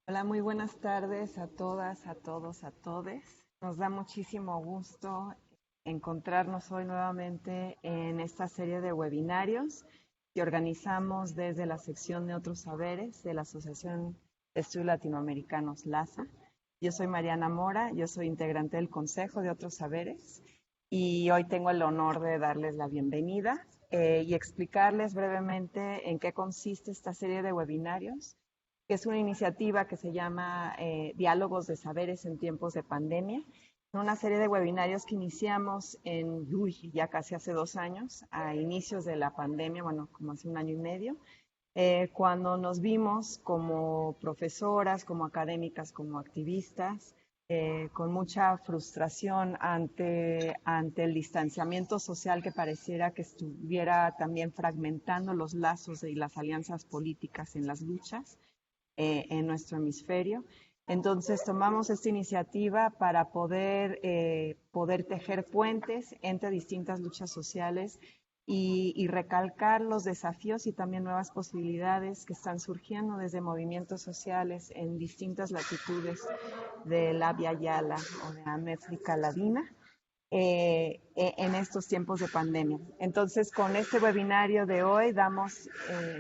Hola, muy buenas tardes a todas, a todos, a todes. Nos da muchísimo gusto encontrarnos hoy nuevamente en esta serie de webinarios que organizamos desde la sección de Otros Saberes de la Asociación de Estudios Latinoamericanos LASA. Yo soy Mariana Mora, yo soy integrante del Consejo de Otros Saberes y hoy tengo el honor de darles la bienvenida y explicarles brevemente en qué consiste esta serie de webinarios, que es una iniciativa que se llama Diálogos de Saberes en tiempos de pandemia. Una serie de webinarios que iniciamos ya casi hace 2 años, a inicios de la pandemia, bueno, como hace un año y medio, cuando nos vimos como profesoras, como académicas, como activistas, con mucha frustración ante el distanciamiento social que pareciera que estuviera también fragmentando los lazos y las alianzas políticas en las luchas en nuestro hemisferio. Entonces tomamos esta iniciativa para poder tejer puentes entre distintas luchas sociales y recalcar los desafíos y también nuevas posibilidades que están surgiendo desde movimientos sociales en distintas latitudes de la Via Yala o de América Latina en estos tiempos de pandemia. Entonces, con este webinario de hoy damos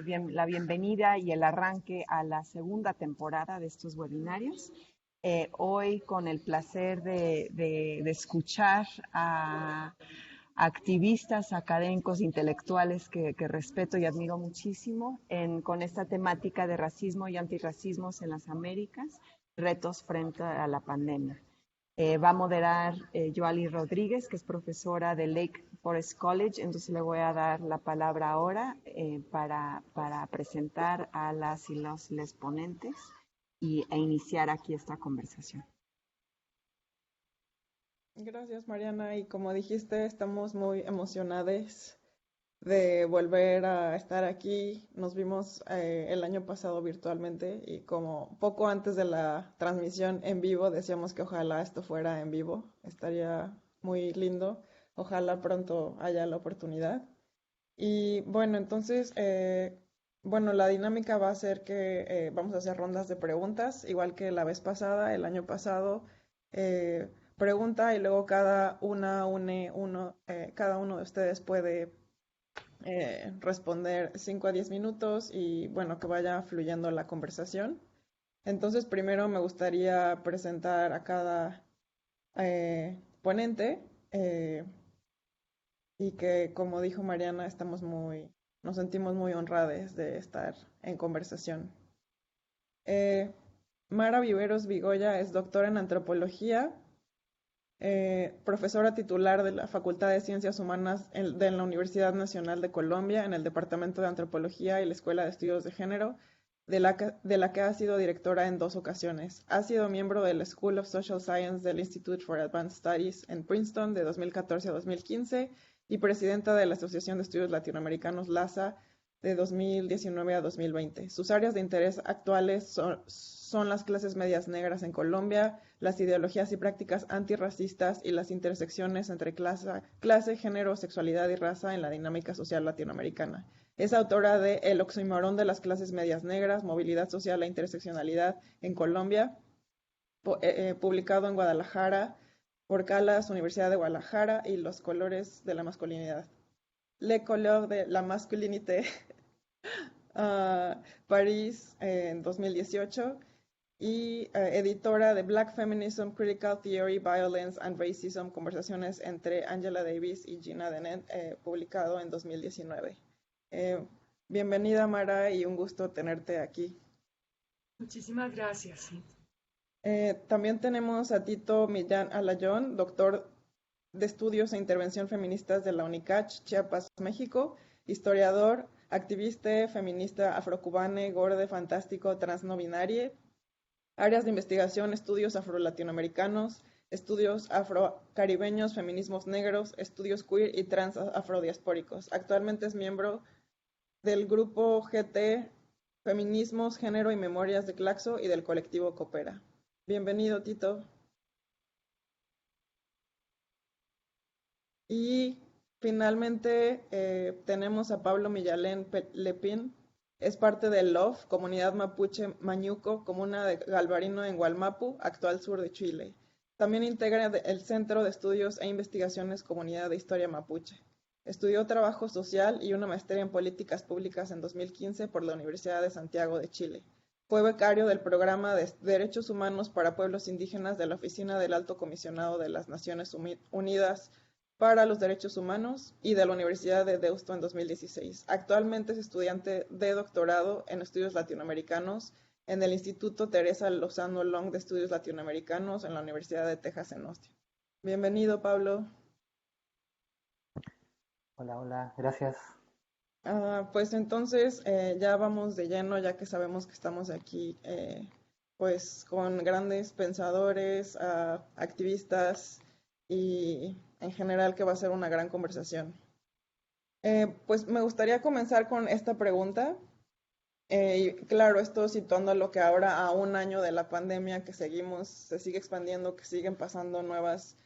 la bienvenida y el arranque a la segunda temporada de estos webinarios. Hoy con el placer de escuchar a activistas, académicos, intelectuales que respeto y admiro muchísimo con esta temática de racismo y antirracismos en las Américas, retos frente a la pandemia. Va a moderar Joali Rodríguez, que es profesora de Lake Forest College, entonces le voy a dar la palabra ahora para presentar a las y los les ponentes e iniciar aquí esta conversación. Gracias, Mariana. Y como dijiste, estamos muy emocionados de volver a estar aquí. Nos vimos el año pasado virtualmente y como poco antes de la transmisión en vivo decíamos que ojalá esto fuera en vivo. Estaría muy lindo. Ojalá pronto haya la oportunidad. Y bueno, entonces, bueno, la dinámica va a ser que vamos a hacer rondas de preguntas, igual que la vez pasada, el año pasado. Pregunta y luego cada uno de ustedes puede responder 5 a 10 minutos y bueno, que vaya fluyendo la conversación. Entonces, primero me gustaría presentar a cada ponente. Y que, como dijo Mariana, nos sentimos muy honrados de estar en conversación. Eh, Mara Viveros Vigoya es doctora en antropología, profesora titular de la Facultad de Ciencias Humanas de la Universidad Nacional de Colombia en el Departamento de Antropología y la Escuela de Estudios de Género, de la que ha sido directora en 2 ocasiones. Ha sido miembro del School of Social Science del Institute for Advanced Studies en Princeton de 2014 a 2015 y presidenta de la Asociación de Estudios Latinoamericanos LASA de 2019 a 2020. Sus áreas de interés actuales son las clases medias negras en Colombia, las ideologías y prácticas antirracistas y las intersecciones entre clase, género, sexualidad y raza en la dinámica social latinoamericana. Es autora de El oxímoron de las clases medias negras, movilidad social e interseccionalidad en Colombia, publicado en Guadalajara por Calas, Universidad de Guadalajara, y Los colores de la masculinidad. Le couleur de la masculinité, París en 2018, y editora de Black Feminism, Critical Theory, Violence and Racism, conversaciones entre Angela Davis y Gina Dennett, publicado en 2019. Eh, Bienvenida, Mara, y un gusto tenerte aquí. Muchísimas gracias. También tenemos a Tito Millán Alayón, doctor de Estudios e Intervención Feministas de la UNICACH, Chiapas, México, historiador, activista, feminista afrocubane, gorde, fantástico, transno binarie, áreas de investigación, estudios afro-latinoamericanos, estudios afro-caribeños, feminismos negros, estudios queer y trans afrodiaspóricos. Actualmente es miembro del grupo GT Feminismos, Género y Memorias de Claxo y del colectivo Coopera. Bienvenido, Tito. Y finalmente tenemos a Pablo Millalén Lepín, Es parte del LOF, Comunidad Mapuche Mañuco, comuna de Galvarino en Gualmapu, actual sur de Chile. También integra el Centro de Estudios e Investigaciones Comunidad de Historia Mapuche. Estudió Trabajo Social y una maestría en Políticas Públicas en 2015 por la Universidad de Santiago de Chile. Fue becario del Programa de Derechos Humanos para Pueblos Indígenas de la Oficina del Alto Comisionado de las Naciones Unidas para los Derechos Humanos y de la Universidad de Deusto en 2016. Actualmente es estudiante de doctorado en estudios latinoamericanos en el Instituto Teresa Lozano Long de Estudios Latinoamericanos en la Universidad de Texas en Austin. Bienvenido, Pablo. Hola, gracias. Pues entonces ya vamos de lleno, ya que sabemos que estamos aquí pues con grandes pensadores, activistas y en general que va a ser una gran conversación. Pues me gustaría comenzar con esta pregunta. Y claro, esto situando lo que ahora a un año de la pandemia que seguimos, se sigue expandiendo, que siguen pasando nuevas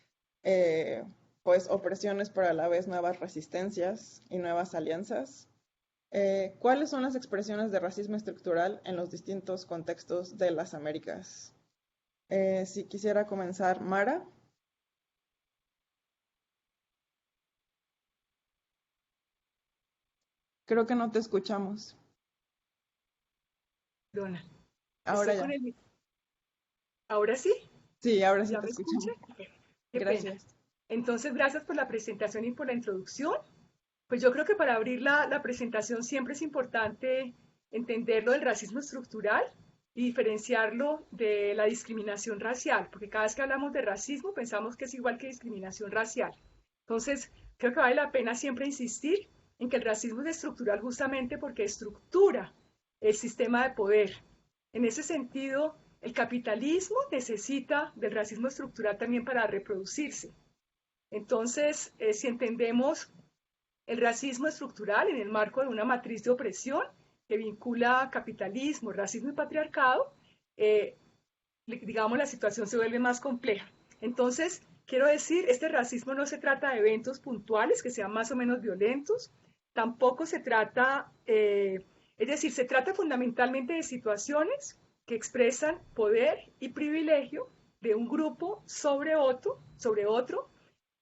pues opresiones, pero a la vez nuevas resistencias y nuevas alianzas. ¿Cuáles son las expresiones de racismo estructural en los distintos contextos de las Américas? Si quisiera comenzar, Mara. Creo que no te escuchamos. Perdona. Ahora Estoy ya. con ¿Ahora sí? Sí, ahora sí ¿Ya te me escuchamos. escucha? Qué Gracias. pena. Entonces, gracias por la presentación y por la introducción. Pues yo creo que para abrir la presentación siempre es importante entender lo del racismo estructural y diferenciarlo de la discriminación racial, porque cada vez que hablamos de racismo pensamos que es igual que discriminación racial. Entonces, creo que vale la pena siempre insistir en que el racismo es estructural justamente porque estructura el sistema de poder. En ese sentido, el capitalismo necesita del racismo estructural también para reproducirse. Entonces, si entendemos el racismo estructural en el marco de una matriz de opresión que vincula capitalismo, racismo y patriarcado, digamos, la situación se vuelve más compleja. Entonces, quiero decir, este racismo no se trata de eventos puntuales que sean más o menos violentos, tampoco se trata, es decir, se trata fundamentalmente de situaciones que expresan poder y privilegio de un grupo sobre otro,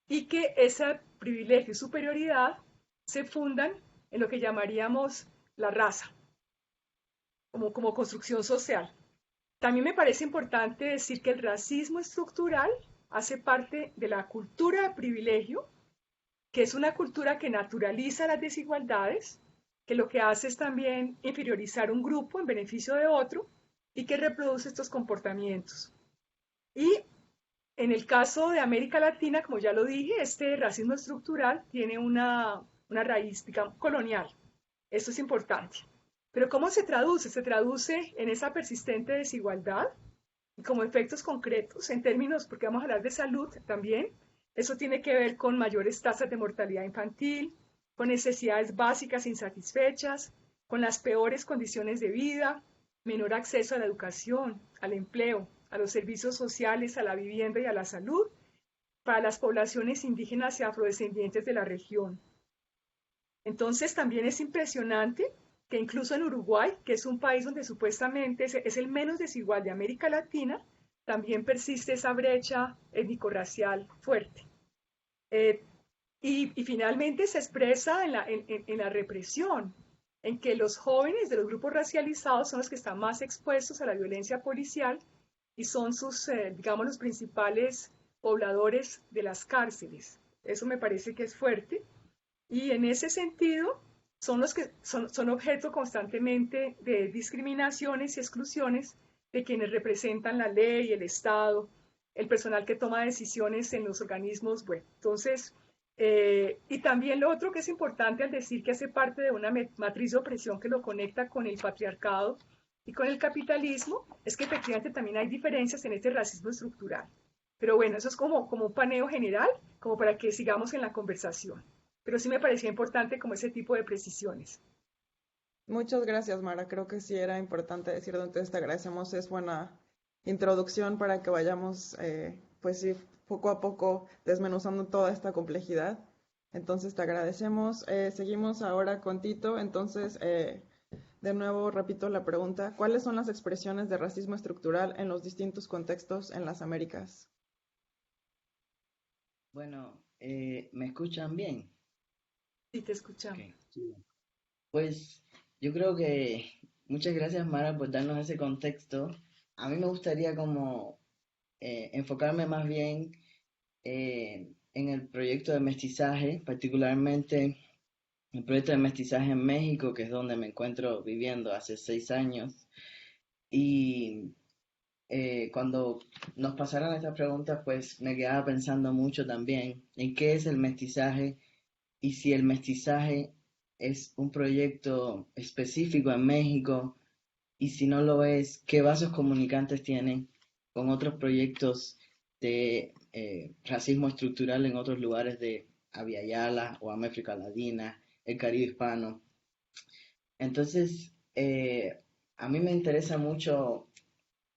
y que ese privilegio y superioridad se fundan en lo que llamaríamos la raza, como construcción social. También me parece importante decir que el racismo estructural hace parte de la cultura de privilegio, que es una cultura que naturaliza las desigualdades, que lo que hace es también inferiorizar un grupo en beneficio de otro y que reproduce estos comportamientos. Y en el caso de América Latina, como ya lo dije, este racismo estructural tiene una raíz, digamos, colonial. Esto es importante. Pero ¿cómo se traduce? Se traduce en esa persistente desigualdad y como efectos concretos en términos, porque vamos a hablar de salud también. Eso tiene que ver con mayores tasas de mortalidad infantil, con necesidades básicas insatisfechas, con las peores condiciones de vida, menor acceso a la educación, al empleo, a los servicios sociales, a la vivienda y a la salud para las poblaciones indígenas y afrodescendientes de la región. Entonces también es impresionante que incluso en Uruguay, que es un país donde supuestamente es el menos desigual de América Latina, también persiste esa brecha étnico-racial fuerte. Y finalmente se expresa en la represión, en que los jóvenes de los grupos racializados son los que están más expuestos a la violencia policial y son sus, digamos, los principales pobladores de las cárceles. Eso me parece que es fuerte. Y en ese sentido, son los que son objeto constantemente de discriminaciones y exclusiones de quienes representan la ley, el Estado, el personal que toma decisiones en los organismos. Bueno, entonces, y también lo otro que es importante al decir que hace parte de una matriz de opresión que lo conecta con el patriarcado y con el capitalismo, es que efectivamente también hay diferencias en este racismo estructural. Pero bueno, eso es como un paneo general, como para que sigamos en la conversación. Pero sí me parecía importante como ese tipo de precisiones. Muchas gracias, Mara. Creo que sí era importante decirlo, entonces te agradecemos. Es buena introducción para que vayamos, pues sí, poco a poco desmenuzando toda esta complejidad. Entonces te agradecemos. Seguimos ahora con Tito. Entonces, De nuevo, repito la pregunta, ¿cuáles son las expresiones de racismo estructural en los distintos contextos en las Américas? Bueno, ¿me escuchan bien? Sí, te escuchamos. Ok, sí. Pues yo creo que muchas gracias, Mara, por darnos ese contexto. A mí me gustaría como enfocarme más bien en el proyecto de mestizaje, particularmente el proyecto de mestizaje en México, que es donde me encuentro viviendo hace 6 años. Y cuando nos pasaron estas preguntas, pues me quedaba pensando mucho también en qué es el mestizaje y si el mestizaje es un proyecto específico en México y si no lo es, qué vasos comunicantes tienen con otros proyectos de racismo estructural en otros lugares de Abya Yala o América Latina, el Caribe hispano. Entonces, a mí me interesa mucho,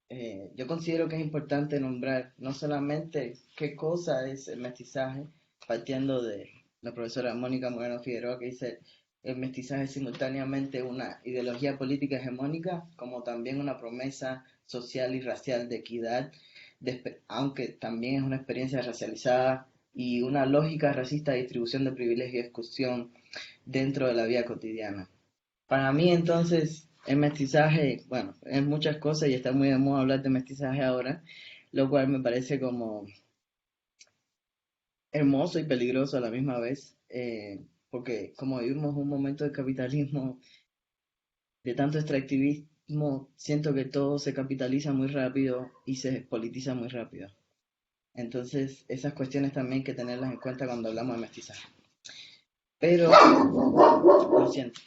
yo considero que es importante nombrar no solamente qué cosa es el mestizaje, partiendo de la profesora Mónica Moreno Figueroa, que dice el mestizaje es simultáneamente una ideología política hegemónica, como también una promesa social y racial de equidad, aunque también es una experiencia racializada y una lógica racista de distribución de privilegio y exclusión dentro de la vida cotidiana. Para mí, entonces, el mestizaje, bueno, es muchas cosas y está muy de moda hablar de mestizaje ahora, lo cual me parece como hermoso y peligroso a la misma vez, porque como vivimos un momento de capitalismo, de tanto extractivismo, siento que todo se capitaliza muy rápido y se politiza muy rápido. Entonces, esas cuestiones también hay que tenerlas en cuenta cuando hablamos de mestizaje. Pero, lo siento.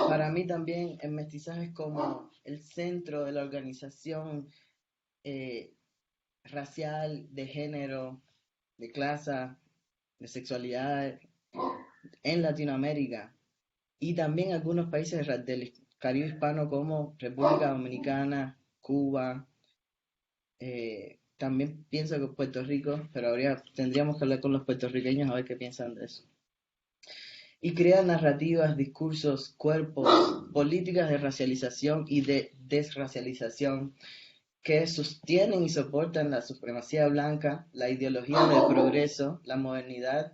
Para mí también el mestizaje es como el centro de la organización eh, racial, de género, de clase, de sexualidad en Latinoamérica y también algunos países del Caribe hispano como República Dominicana, Cuba, también pienso que Puerto Rico, pero tendríamos que hablar con los puertorriqueños a ver qué piensan de eso. Y crea narrativas, discursos, cuerpos, políticas de racialización y de desracialización que sostienen y soportan la supremacía blanca, la ideología del progreso, la modernidad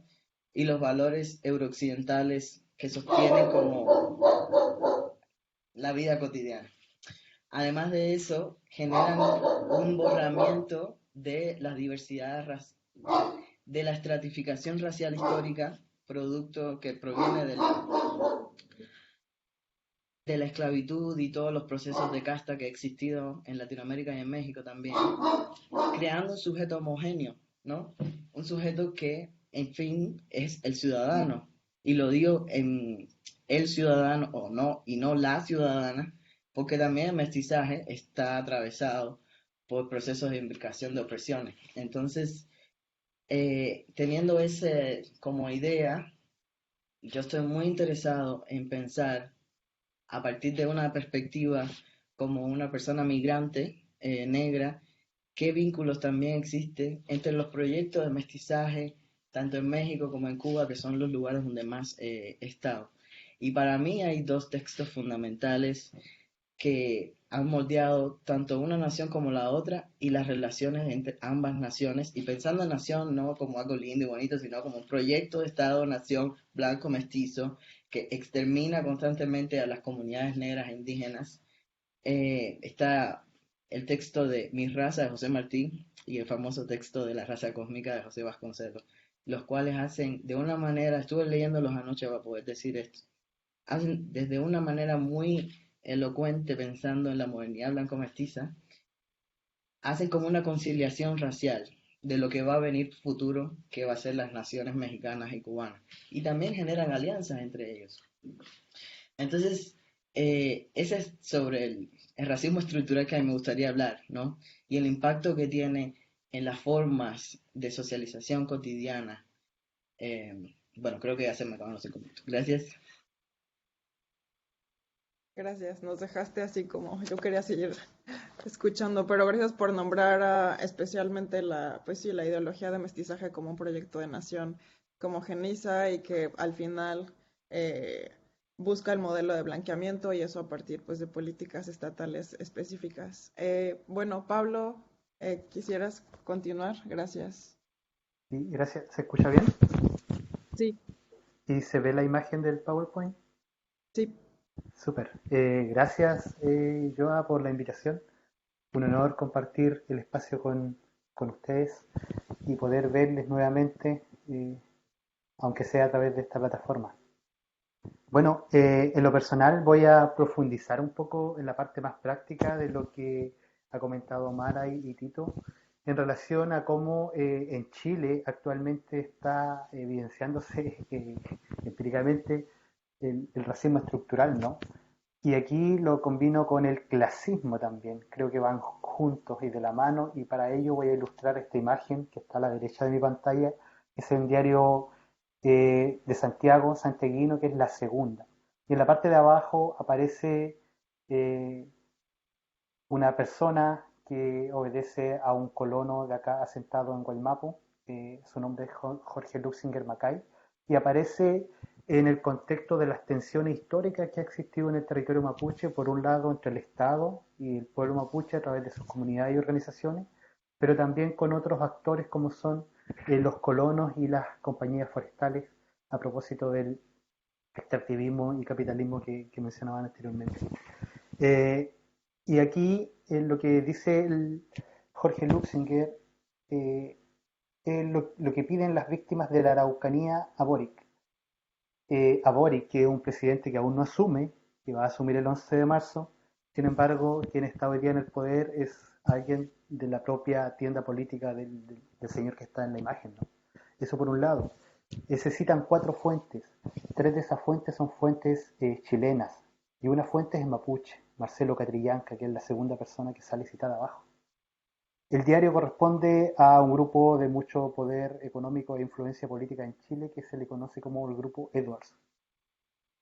y los valores eurooccidentales que sostienen como la vida cotidiana. Además de eso, generan un borramiento de la diversidad, de la estratificación racial histórica, producto que proviene de la esclavitud y todos los procesos de casta que ha existido en Latinoamérica y en México también, creando un sujeto homogéneo, ¿no? Un sujeto que, en fin, es el ciudadano. Y lo digo en el ciudadano o no, y no la ciudadana, porque también el mestizaje está atravesado por procesos de imbricación de opresiones. Entonces, teniendo ese como idea, yo estoy muy interesado en pensar a partir de una perspectiva como una persona migrante negra, qué vínculos también existen entre los proyectos de mestizaje, tanto en México como en Cuba, que son los lugares donde más he estado. Y para mí hay dos textos fundamentales que han moldeado tanto una nación como la otra y las relaciones entre ambas naciones, y pensando en nación no como algo lindo y bonito, sino como un proyecto de Estado-nación blanco mestizo que extermina constantemente a las comunidades negras e indígenas. Está el texto de Mi raza de José Martí y el famoso texto de La raza cósmica de José Vasconcelos, los cuales hacen de una manera, estuve leyéndolos anoche para poder decir esto, hacen desde una manera muy elocuente, pensando en la modernidad blanco-mestiza, hacen como una conciliación racial de lo que va a venir futuro, que va a ser las naciones mexicanas y cubanas. Y también generan alianzas entre ellos. Entonces, ese es sobre el racismo estructural que a mí me gustaría hablar, ¿no? Y el impacto que tiene en las formas de socialización cotidiana. Bueno, creo que ya se me acabaron los 5 minutos. Gracias. Gracias, nos dejaste así como yo quería seguir escuchando, pero gracias por nombrar especialmente pues sí, la ideología de mestizaje como un proyecto de nación como Geniza y que al final busca el modelo de blanqueamiento y eso a partir pues, de políticas estatales específicas. Bueno, Pablo, ¿quisieras continuar? Gracias. Sí, gracias. ¿Se escucha bien? Sí, ¿Y se ve la imagen del PowerPoint? sí. Súper. Gracias, Joa, por la invitación. Un honor compartir el espacio con ustedes y poder verles nuevamente, aunque sea a través de esta plataforma. Bueno, en lo personal voy a profundizar un poco en la parte más práctica de lo que ha comentado Mara y Tito en relación a cómo en Chile actualmente está evidenciándose empíricamente el racismo estructural, ¿no? Y aquí lo combino con el clasismo también, creo que van juntos y de la mano, y para ello voy a ilustrar esta imagen que está a la derecha de mi pantalla, que es un diario de Santiago, santiaguino, que es la segunda. Y en la parte de abajo aparece eh, una persona que obedece a un colono de acá asentado en Guaymapo, su nombre es Jorge Luxinger Macay, y aparece en el contexto de las tensiones históricas que ha existido en el territorio mapuche, por un lado entre el Estado y el pueblo mapuche a través de sus comunidades y organizaciones, pero también con otros actores como son los colonos y las compañías forestales a propósito del extractivismo y capitalismo que mencionaban anteriormente. Eh, y aquí lo que dice Jorge Luxinger es lo que piden las víctimas de la Araucanía a Boric. A Boric, que es un presidente que aún no asume, que va a asumir el 11 de marzo, sin embargo, quien está hoy día en el poder es alguien de la propia tienda política del señor que está en la imagen, ¿no? Eso por un lado. Se citan 4 fuentes. 3 de esas fuentes son fuentes chilenas y una fuente es mapuche, Marcelo Catrillanca, que es la segunda persona que sale citada abajo. El diario corresponde a un grupo de mucho poder económico e influencia política en Chile que se le conoce como el Grupo Edwards.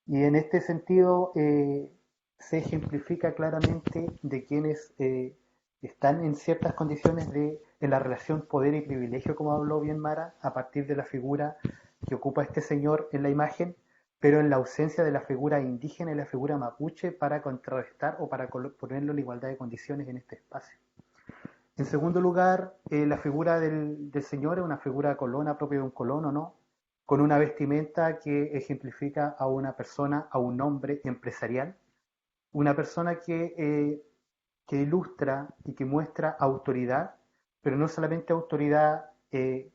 Y en este sentido se ejemplifica claramente de quienes están en ciertas condiciones en la relación poder y privilegio, como habló bien Mara, a partir de la figura que ocupa este señor en la imagen, pero en la ausencia de la figura indígena y la figura mapuche para contrarrestar o para ponerlo en igualdad de condiciones en este espacio. En segundo lugar, la figura del señor es una figura colona propia de un colono, ¿no? Con una vestimenta que ejemplifica a una persona, a un hombre empresarial, una persona que ilustra y que muestra autoridad, pero no solamente autoridad en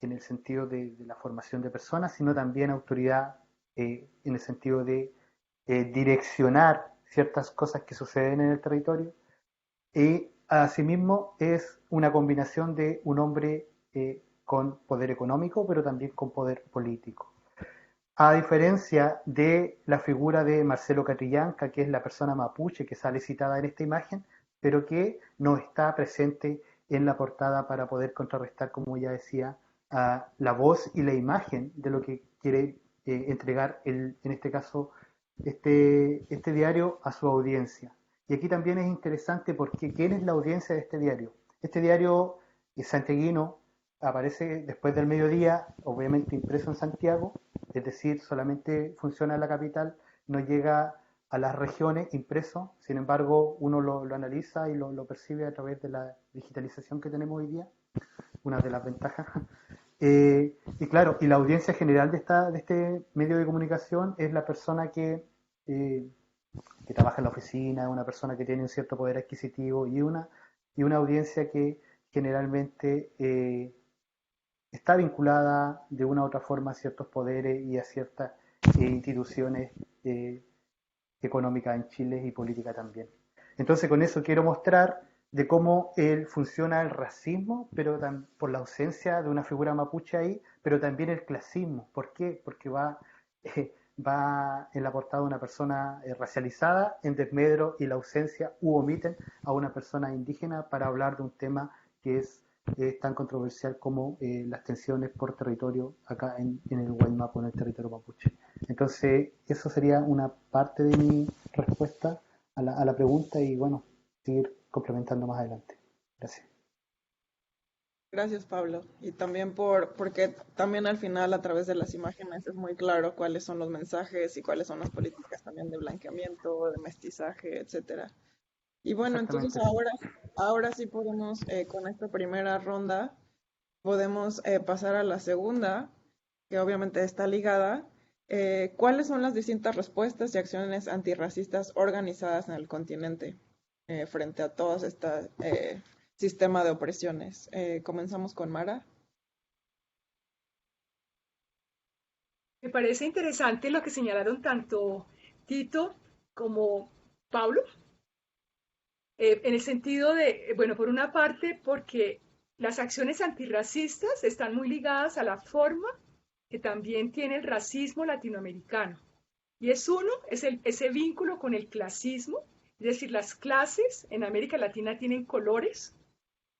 el sentido de la formación de personas, sino también autoridad en el sentido de direccionar ciertas cosas que suceden en el territorio. Y asimismo es una combinación de un hombre con poder económico, pero también con poder político. A diferencia de la figura de Marcelo Catrillanca, que es la persona mapuche que sale citada en esta imagen, pero que no está presente en la portada para poder contrarrestar, como ya decía, la voz y la imagen de lo que quiere entregar, en este caso, este diario a su audiencia. Y aquí también es interesante porque ¿quién es la audiencia de este diario? Este diario santiaguino aparece después del mediodía, obviamente impreso en Santiago, es decir, solamente funciona en la capital, no llega a las regiones impreso, sin embargo uno lo analiza y lo percibe a través de la digitalización que tenemos hoy día, una de las ventajas. Y claro, y la audiencia general de este medio de comunicación es la persona que trabaja en la oficina, una persona que tiene un cierto poder adquisitivo y una audiencia que generalmente está vinculada de una u otra forma a ciertos poderes y a ciertas instituciones económicas en Chile y política también. Entonces con eso quiero mostrar de cómo funciona el racismo, pero por la ausencia de una figura mapuche ahí, pero también el clasismo. ¿Por qué? Porque va en la portada una persona racializada en desmedro y la ausencia omiten a una persona indígena para hablar de un tema que es tan controversial como las tensiones por territorio acá en el Guaymapo, en el territorio mapuche. Entonces, eso sería una parte de mi respuesta a la pregunta y bueno, seguir complementando más adelante. Gracias. Gracias, Pablo. Y también porque también al final a través de las imágenes es muy claro cuáles son los mensajes y cuáles son las políticas también de blanqueamiento, de mestizaje, etcétera. Y bueno, entonces Exactamente. ahora sí podemos, con esta primera ronda, podemos pasar a la segunda, que obviamente está ligada. ¿Cuáles son las distintas respuestas y acciones antirracistas organizadas en el continente frente a todo este sistema de opresiones? Comenzamos con Mara. Me parece interesante lo que señalaron tanto Tito como Pablo, en el sentido de, bueno, por una parte, porque las acciones antirracistas están muy ligadas a la forma que también tiene el racismo latinoamericano. Y ese vínculo con el clasismo, es decir, las clases en América Latina tienen colores.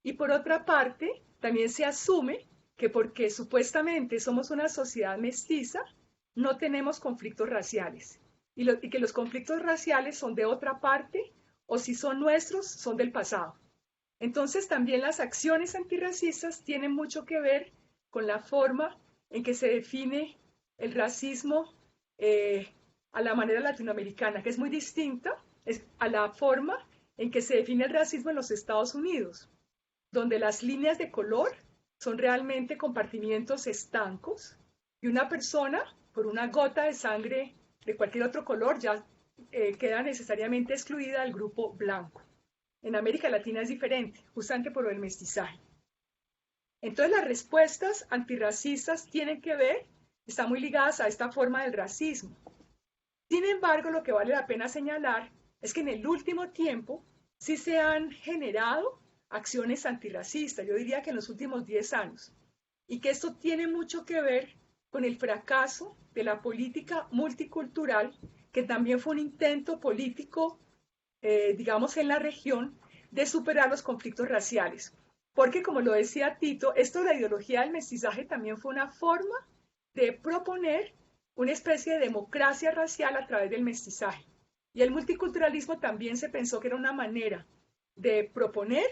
Y por otra parte, también se asume que porque supuestamente somos una sociedad mestiza, no tenemos conflictos raciales. Y que los conflictos raciales son de otra parte, o si son nuestros, son del pasado. Entonces también las acciones antirracistas tienen mucho que ver con la forma en que se define el racismo a la manera latinoamericana, que es muy distinta a la forma en que se define el racismo en los Estados Unidos, donde las líneas de color son realmente compartimientos estancos y una persona, por una gota de sangre de cualquier otro color, ya queda necesariamente excluida del grupo blanco. En América Latina es diferente, justamente por el mestizaje. Entonces las respuestas antirracistas tienen que ver, están muy ligadas a esta forma del racismo. Sin embargo, lo que vale la pena señalar es que en el último tiempo sí se han generado acciones antirracistas, yo diría que en los últimos 10 años, y que esto tiene mucho que ver con el fracaso de la política multicultural, que también fue un intento político, digamos, en la región, de superar los conflictos raciales. Porque, como lo decía Tito, esto de la ideología del mestizaje también fue una forma de proponer una especie de democracia racial a través del mestizaje. Y el multiculturalismo también se pensó que era una manera de proponer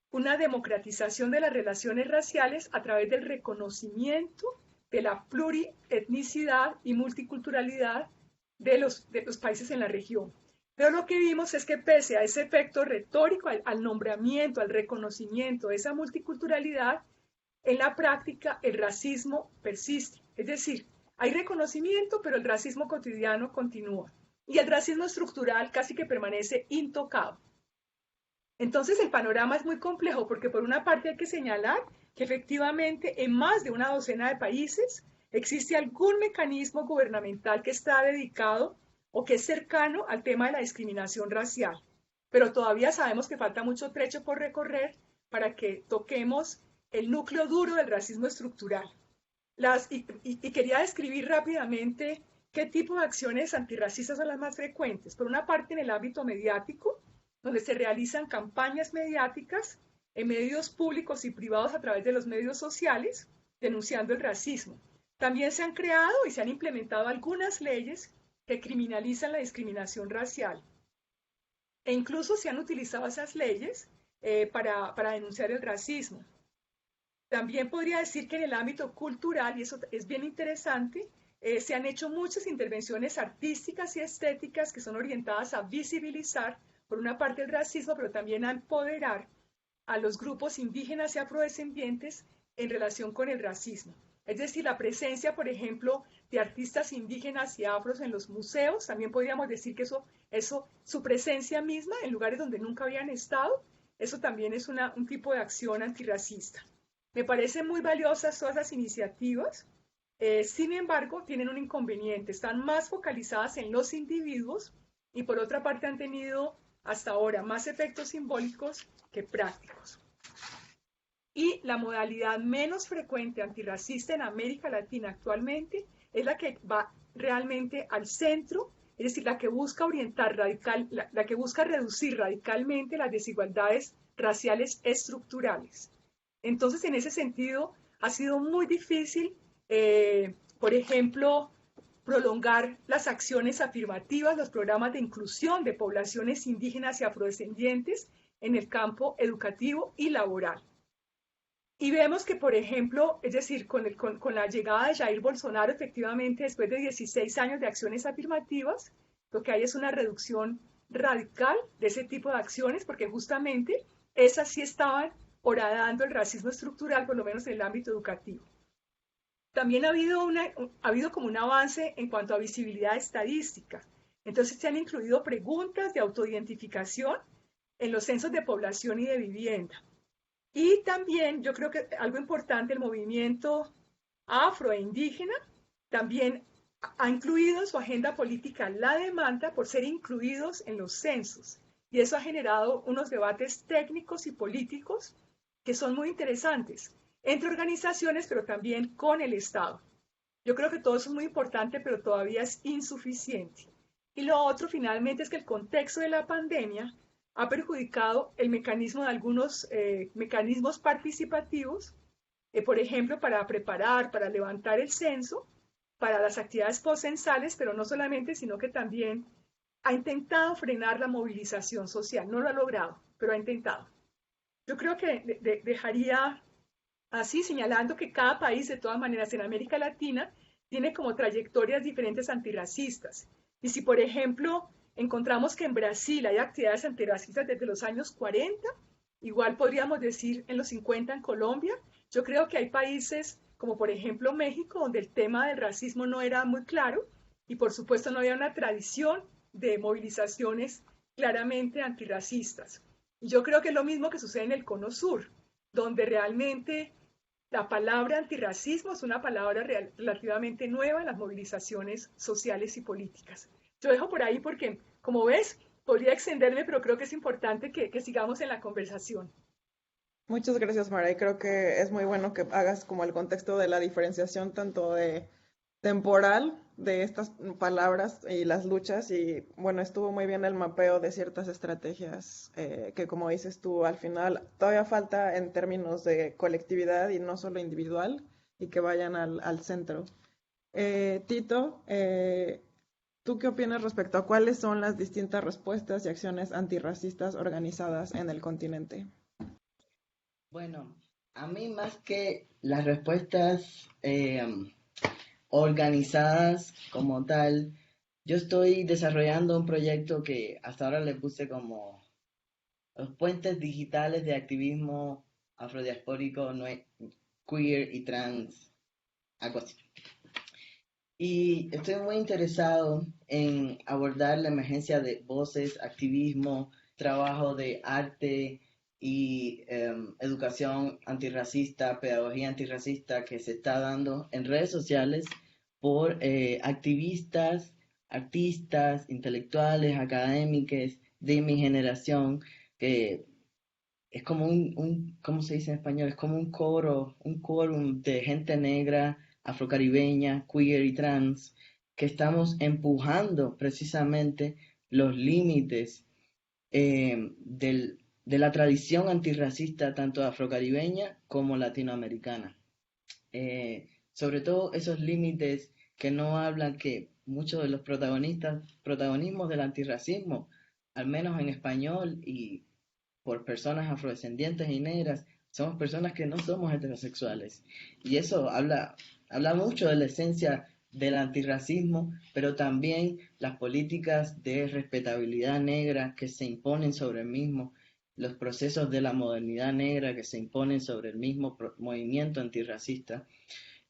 una democratización de las relaciones raciales a través del reconocimiento de la plurietnicidad y multiculturalidad de los países en la región. Pero lo que vimos es que pese a ese efecto retórico, al nombramiento, al reconocimiento de esa multiculturalidad, en la práctica el racismo persiste. Es decir, hay reconocimiento, pero el racismo cotidiano continúa. Y el racismo estructural casi que permanece intocado. Entonces el panorama es muy complejo porque por una parte hay que señalar que efectivamente en más de una docena de países existe algún mecanismo gubernamental que está dedicado o que es cercano al tema de la discriminación racial. Pero todavía sabemos que falta mucho trecho por recorrer para que toquemos el núcleo duro del racismo estructural. Y quería describir rápidamente qué tipo de acciones antirracistas son las más frecuentes. Por una parte, en el ámbito mediático, donde se realizan campañas mediáticas en medios públicos y privados a través de los medios sociales, denunciando el racismo. También se han creado y se han implementado algunas leyes que criminalizan la discriminación racial. E incluso se han utilizado esas leyes para denunciar el racismo. También podría decir que en el ámbito cultural, y eso es bien interesante, se han hecho muchas intervenciones artísticas y estéticas que son orientadas a visibilizar, por una parte, el racismo, pero también a empoderar a los grupos indígenas y afrodescendientes en relación con el racismo. Es decir, la presencia, por ejemplo, de artistas indígenas y afros en los museos, también podríamos decir que su presencia misma en lugares donde nunca habían estado, eso también es un tipo de acción antirracista. Me parecen muy valiosas todas las iniciativas, sin embargo, tienen un inconveniente, están más focalizadas en los individuos y por otra parte han tenido hasta ahora más efectos simbólicos que prácticos. Y la modalidad menos frecuente antirracista en América Latina actualmente es la que va realmente al centro, es decir, la que busca la que busca reducir radicalmente las desigualdades raciales estructurales. Entonces, en ese sentido, ha sido muy difícil, por ejemplo, prolongar las acciones afirmativas, los programas de inclusión de poblaciones indígenas y afrodescendientes en el campo educativo y laboral. Y vemos que, por ejemplo, es decir, con la llegada de Jair Bolsonaro, efectivamente, después de 16 años de acciones afirmativas, lo que hay es una reducción radical de ese tipo de acciones, porque justamente esas sí estaban horadando el racismo estructural, por lo menos en el ámbito educativo. También ha habido como un avance en cuanto a visibilidad estadística. Entonces se han incluido preguntas de autoidentificación en los censos de población y de vivienda. Y también yo creo que algo importante, el movimiento afro e indígena también ha incluido en su agenda política la demanda por ser incluidos en los censos. Y eso ha generado unos debates técnicos y políticos que son muy interesantes entre organizaciones, pero también con el Estado. Yo creo que todo eso es muy importante, pero todavía es insuficiente. Y lo otro, finalmente, es que el contexto de la pandemia ha perjudicado el mecanismo de algunos mecanismos participativos, por ejemplo, para preparar, para levantar el censo, para las actividades postcensales, pero no solamente, sino que también ha intentado frenar la movilización social. No lo ha logrado, pero ha intentado. Yo creo que dejaría así señalando que cada país, de todas maneras, en América Latina, tiene como trayectorias diferentes antirracistas. Y si, por ejemplo, encontramos que en Brasil hay actividades antirracistas desde los años 40, igual podríamos decir en los 50 en Colombia, yo creo que hay países como por ejemplo México, donde el tema del racismo no era muy claro y por supuesto no había una tradición de movilizaciones claramente antirracistas. Y yo creo que es lo mismo que sucede en el Cono Sur, donde realmente la palabra antirracismo es una palabra relativamente nueva en las movilizaciones sociales y políticas. Yo dejo por ahí porque, como ves, podría extenderme, pero creo que es importante que sigamos en la conversación. Muchas gracias, Mara. Y creo que es muy bueno que hagas como el contexto de la diferenciación tanto de temporal de estas palabras y las luchas. Y bueno, estuvo muy bien el mapeo de ciertas estrategias que, como dices tú, al final todavía falta en términos de colectividad y no solo individual y que vayan al centro. Tito, ¿tú qué opinas respecto a cuáles son las distintas respuestas y acciones antirracistas organizadas en el continente? Bueno, a mí más que las respuestas organizadas como tal, yo estoy desarrollando un proyecto que hasta ahora le puse como los puentes digitales de activismo afrodiaspórico, queer y trans, algo así. Y estoy muy interesado en abordar la emergencia de voces, activismo, trabajo de arte y educación antirracista, pedagogía antirracista que se está dando en redes sociales por activistas, artistas, intelectuales, académicos de mi generación, que es como ¿cómo se dice en español? Es como un quórum de gente negra, afrocaribeña, queer y trans, que estamos empujando precisamente los límites de la tradición antirracista, tanto afrocaribeña como latinoamericana. Sobre todo esos límites que no hablan que muchos de los protagonismos del antirracismo, al menos en español y por personas afrodescendientes y negras, somos personas que no somos heterosexuales. Y eso habla mucho de la esencia del antirracismo, pero también las políticas de respetabilidad negra que se imponen sobre el mismo, los procesos de la modernidad negra que se imponen sobre el mismo movimiento antirracista.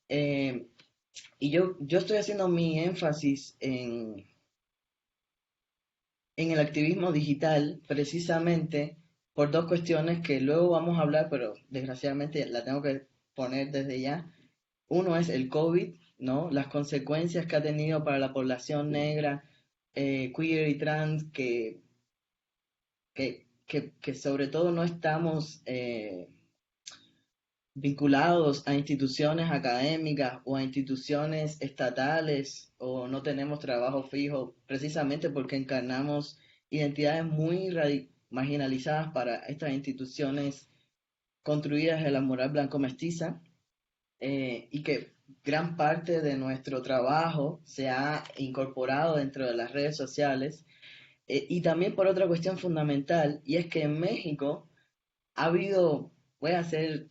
Y yo estoy haciendo mi énfasis en el activismo digital precisamente por dos cuestiones que luego vamos a hablar, pero desgraciadamente la tengo que poner desde ya. Uno es el COVID, ¿no? Las consecuencias que ha tenido para la población negra, queer y trans, que sobre todo no estamos vinculados a instituciones académicas o a instituciones estatales o no tenemos trabajo fijo, precisamente porque encarnamos identidades muy marginalizadas para estas instituciones construidas en la moral blanco-mestiza, y que gran parte de nuestro trabajo se ha incorporado dentro de las redes sociales, y también por otra cuestión fundamental, y es que en México ha habido, voy a hacer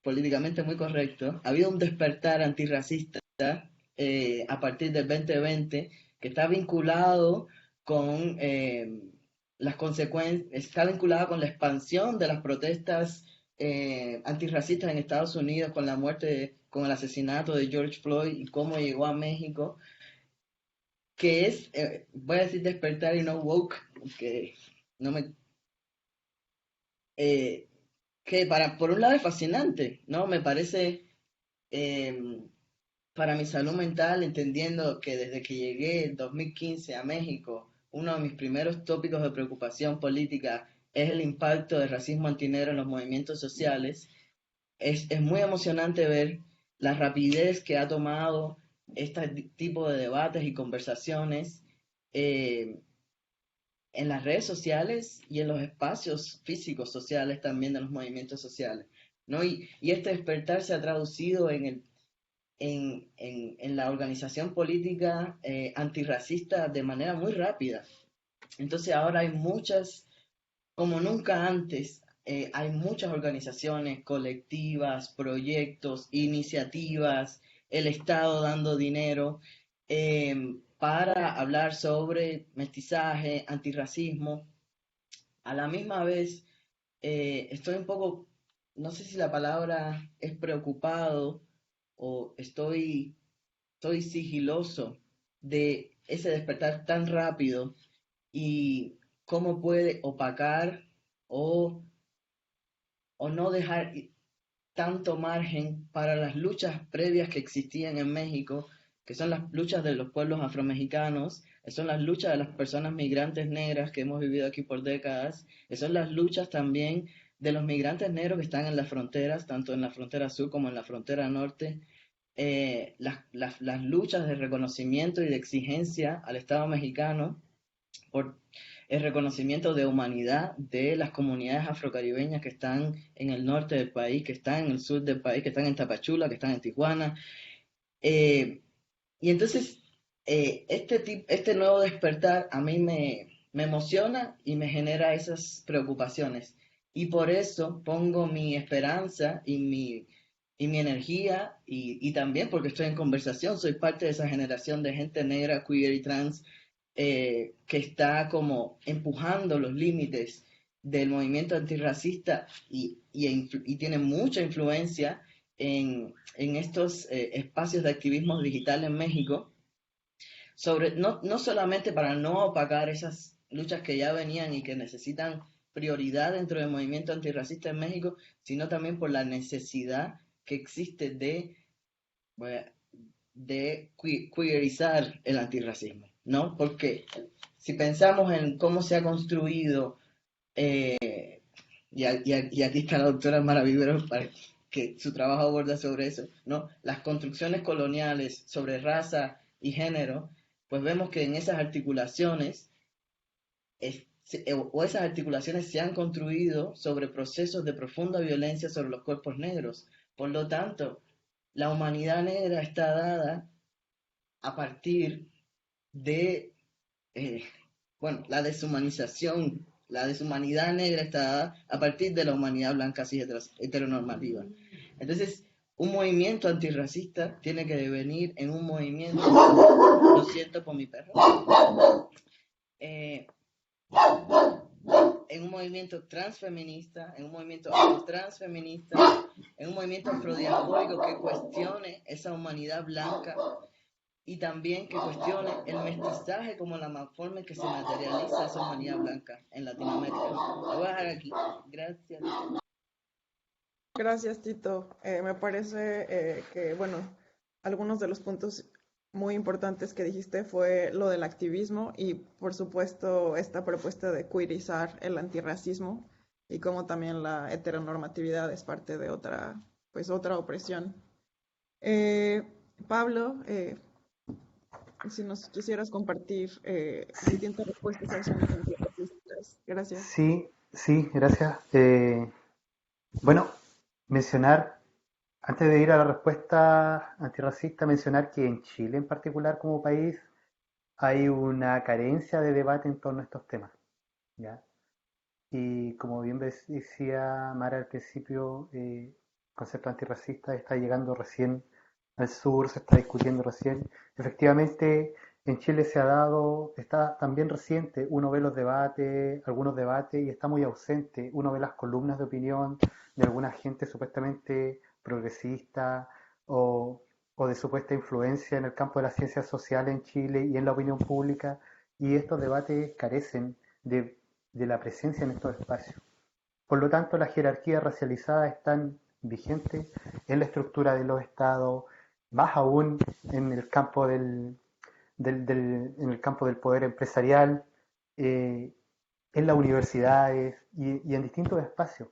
políticamente muy correcto, ha habido un despertar antirracista a partir del 2020 que está vinculado con las consecuencias, está vinculado con la expansión de las protestas antirracistas en Estados Unidos, con la muerte, con el asesinato de George Floyd y cómo llegó a México, que es, voy a decir despertar y no woke, que no me... que por un lado es fascinante, ¿no? Me parece, para mi salud mental, entendiendo que desde que llegué en 2015 a México, uno de mis primeros tópicos de preocupación política es el impacto del racismo antinegro en los movimientos sociales. Es muy emocionante ver la rapidez que ha tomado este tipo de debates y conversaciones en las redes sociales y en los espacios físicos sociales también de los movimientos sociales, ¿no? Y este despertar se ha traducido en la organización política antirracista de manera muy rápida. Entonces ahora hay muchas, como nunca antes, hay muchas organizaciones, colectivas, proyectos, iniciativas, el Estado dando dinero para hablar sobre mestizaje, antirracismo. A la misma vez, estoy un poco, no sé si la palabra es preocupado o estoy sigiloso de ese despertar tan rápido y cómo puede opacar o, o no dejar tanto margen para las luchas previas que existían en México, que son las luchas de los pueblos afromexicanos, que son las luchas de las personas migrantes negras que hemos vivido aquí por décadas, que son las luchas también de los migrantes negros que están en las fronteras, tanto en la frontera sur como en la frontera norte, las luchas de reconocimiento y de exigencia al Estado mexicano por el reconocimiento de humanidad de las comunidades afrocaribeñas que están en el norte del país, que están en el sur del país, que están en Tapachula, que están en Tijuana. Y entonces, este nuevo despertar a mí me emociona y me genera esas preocupaciones. Y por eso pongo mi esperanza y mi energía, y también porque estoy en conversación, soy parte de esa generación de gente negra, queer y trans, que está como empujando los límites del movimiento antirracista y tiene mucha influencia en estos espacios de activismo digital en México, no solamente para no opacar esas luchas que ya venían y que necesitan prioridad dentro del movimiento antirracista en México, sino también por la necesidad que existe de queerizar el antirracismo, ¿no? Porque si pensamos en cómo se ha construido, y aquí está la doctora Mara Vivero para que su trabajo aborda sobre eso, ¿no? Las construcciones coloniales sobre raza y género, pues vemos que en esas articulaciones, o esas articulaciones se han construido sobre procesos de profunda violencia sobre los cuerpos negros. Por lo tanto, la humanidad negra está dada a partir de, la deshumanización, la deshumanidad negra está dada a partir de la humanidad blanca cis heteronormativa. Entonces, un movimiento antirracista tiene que devenir en un movimiento, lo siento por mi perro, en un movimiento transfeminista, en un movimiento afrotransfeminista, en un movimiento afrodiaspórico que cuestione esa humanidad blanca y también que cuestione el mestizaje como la forma en que se materializa esa humanidad blanca en Latinoamérica. Lo voy a dejar aquí. Gracias. Gracias, Tito. Me parece que, bueno, algunos de los puntos muy importantes que dijiste fue lo del activismo y, por supuesto, esta propuesta de queerizar el antirracismo y cómo también la heteronormatividad es parte de otra opresión. Pablo, si nos quisieras compartir distintas respuestas a acciones antirracistas. Gracias. Sí, gracias. Bueno, mencionar, antes de ir a la respuesta antirracista, mencionar que en Chile en particular como país hay una carencia de debate en torno a estos temas, ¿ya? Y como bien decía Mara al principio, concepto antirracista está llegando recién al sur, se está discutiendo recién. Efectivamente, en Chile se ha dado, está también reciente, uno ve los debates, algunos debates, y está muy ausente. Uno ve las columnas de opinión de alguna gente supuestamente progresista o, o de supuesta influencia en el campo de las ciencias sociales en Chile y en la opinión pública, y estos debates carecen de la presencia en estos espacios. Por lo tanto, las jerarquías racializadas están vigentes en la estructura de los estados, más aún en el campo en el campo del poder empresarial, eh, en las universidades y en distintos espacios.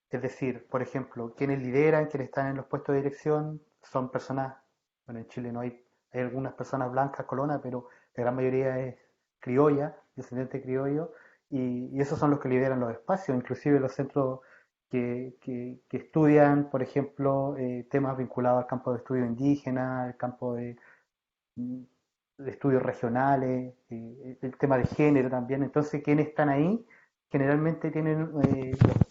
Es decir, por ejemplo, quienes lideran, quienes están en los puestos de dirección, son personas, bueno, en Chile no hay algunas personas blancas, colonas, pero la gran mayoría es criolla, descendiente criollo, y esos son los que lideran los espacios, inclusive los centros que estudian, por ejemplo, temas vinculados al campo de estudio indígena, al campo de estudios regionales, el tema de género también. Entonces, quienes están ahí generalmente tienen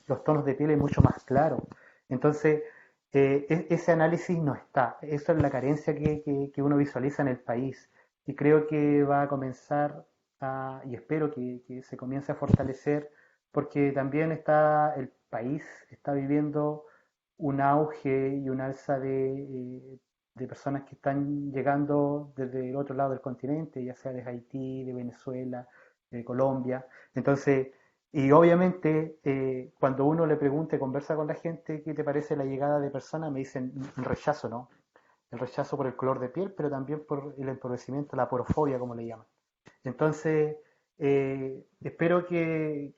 los tonos de piel mucho más claros. Entonces, ese análisis no está. Eso es la carencia que uno visualiza en el país. Y creo que va a comenzar y espero que se comience a fortalecer, porque también el país está viviendo un auge y un alza de personas que están llegando desde el otro lado del continente, ya sea de Haití, de Venezuela, de Colombia. Entonces, y obviamente, cuando uno le pregunta y conversa con la gente, ¿qué te parece la llegada de personas? Me dicen el rechazo, ¿no? El rechazo por el color de piel, pero también por el empobrecimiento, la porofobia, como le llaman. Entonces, espero que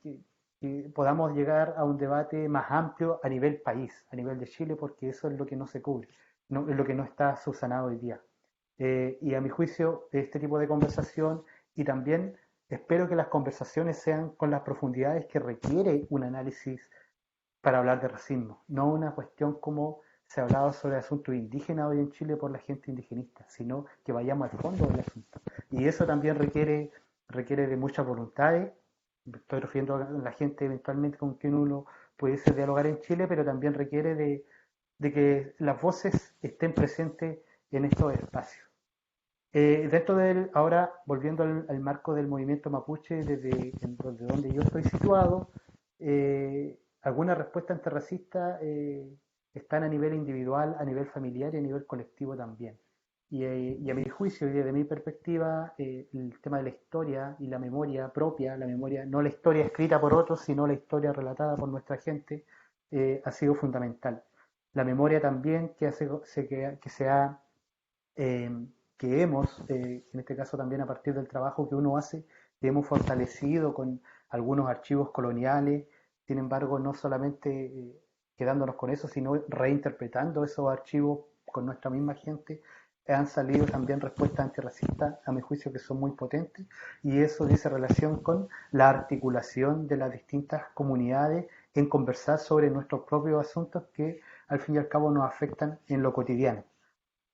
podamos llegar a un debate más amplio a nivel país, a nivel de Chile, porque eso es lo que no se cubre, no, es lo que no está subsanado hoy día. Y a mi juicio, este tipo de conversación, y también espero que las conversaciones sean con las profundidades que requiere un análisis para hablar de racismo, no una cuestión como se ha hablado sobre el asunto indígena hoy en Chile por la gente indigenista, sino que vayamos al fondo del asunto. Y eso también requiere de muchas voluntades. Estoy refiriendo a la gente eventualmente con quien uno pudiese dialogar en Chile, pero también requiere de que las voces estén presentes en estos espacios. Ahora, volviendo al marco del movimiento mapuche, desde donde yo estoy situado, algunas respuestas antirracistas están a nivel individual, a nivel familiar y a nivel colectivo también. Y a mi juicio y desde mi perspectiva, el tema de la historia y la memoria propia, la memoria, no la historia escrita por otros, sino la historia relatada por nuestra gente, ha sido fundamental. La memoria también que hemos, en este caso también a partir del trabajo que uno hace, que hemos fortalecido con algunos archivos coloniales, sin embargo, no solamente quedándonos con eso, sino reinterpretando esos archivos con nuestra misma gente, han salido también respuestas antirracistas, a mi juicio, que son muy potentes, y eso dice relación con la articulación de las distintas comunidades en conversar sobre nuestros propios asuntos que al fin y al cabo nos afectan en lo cotidiano.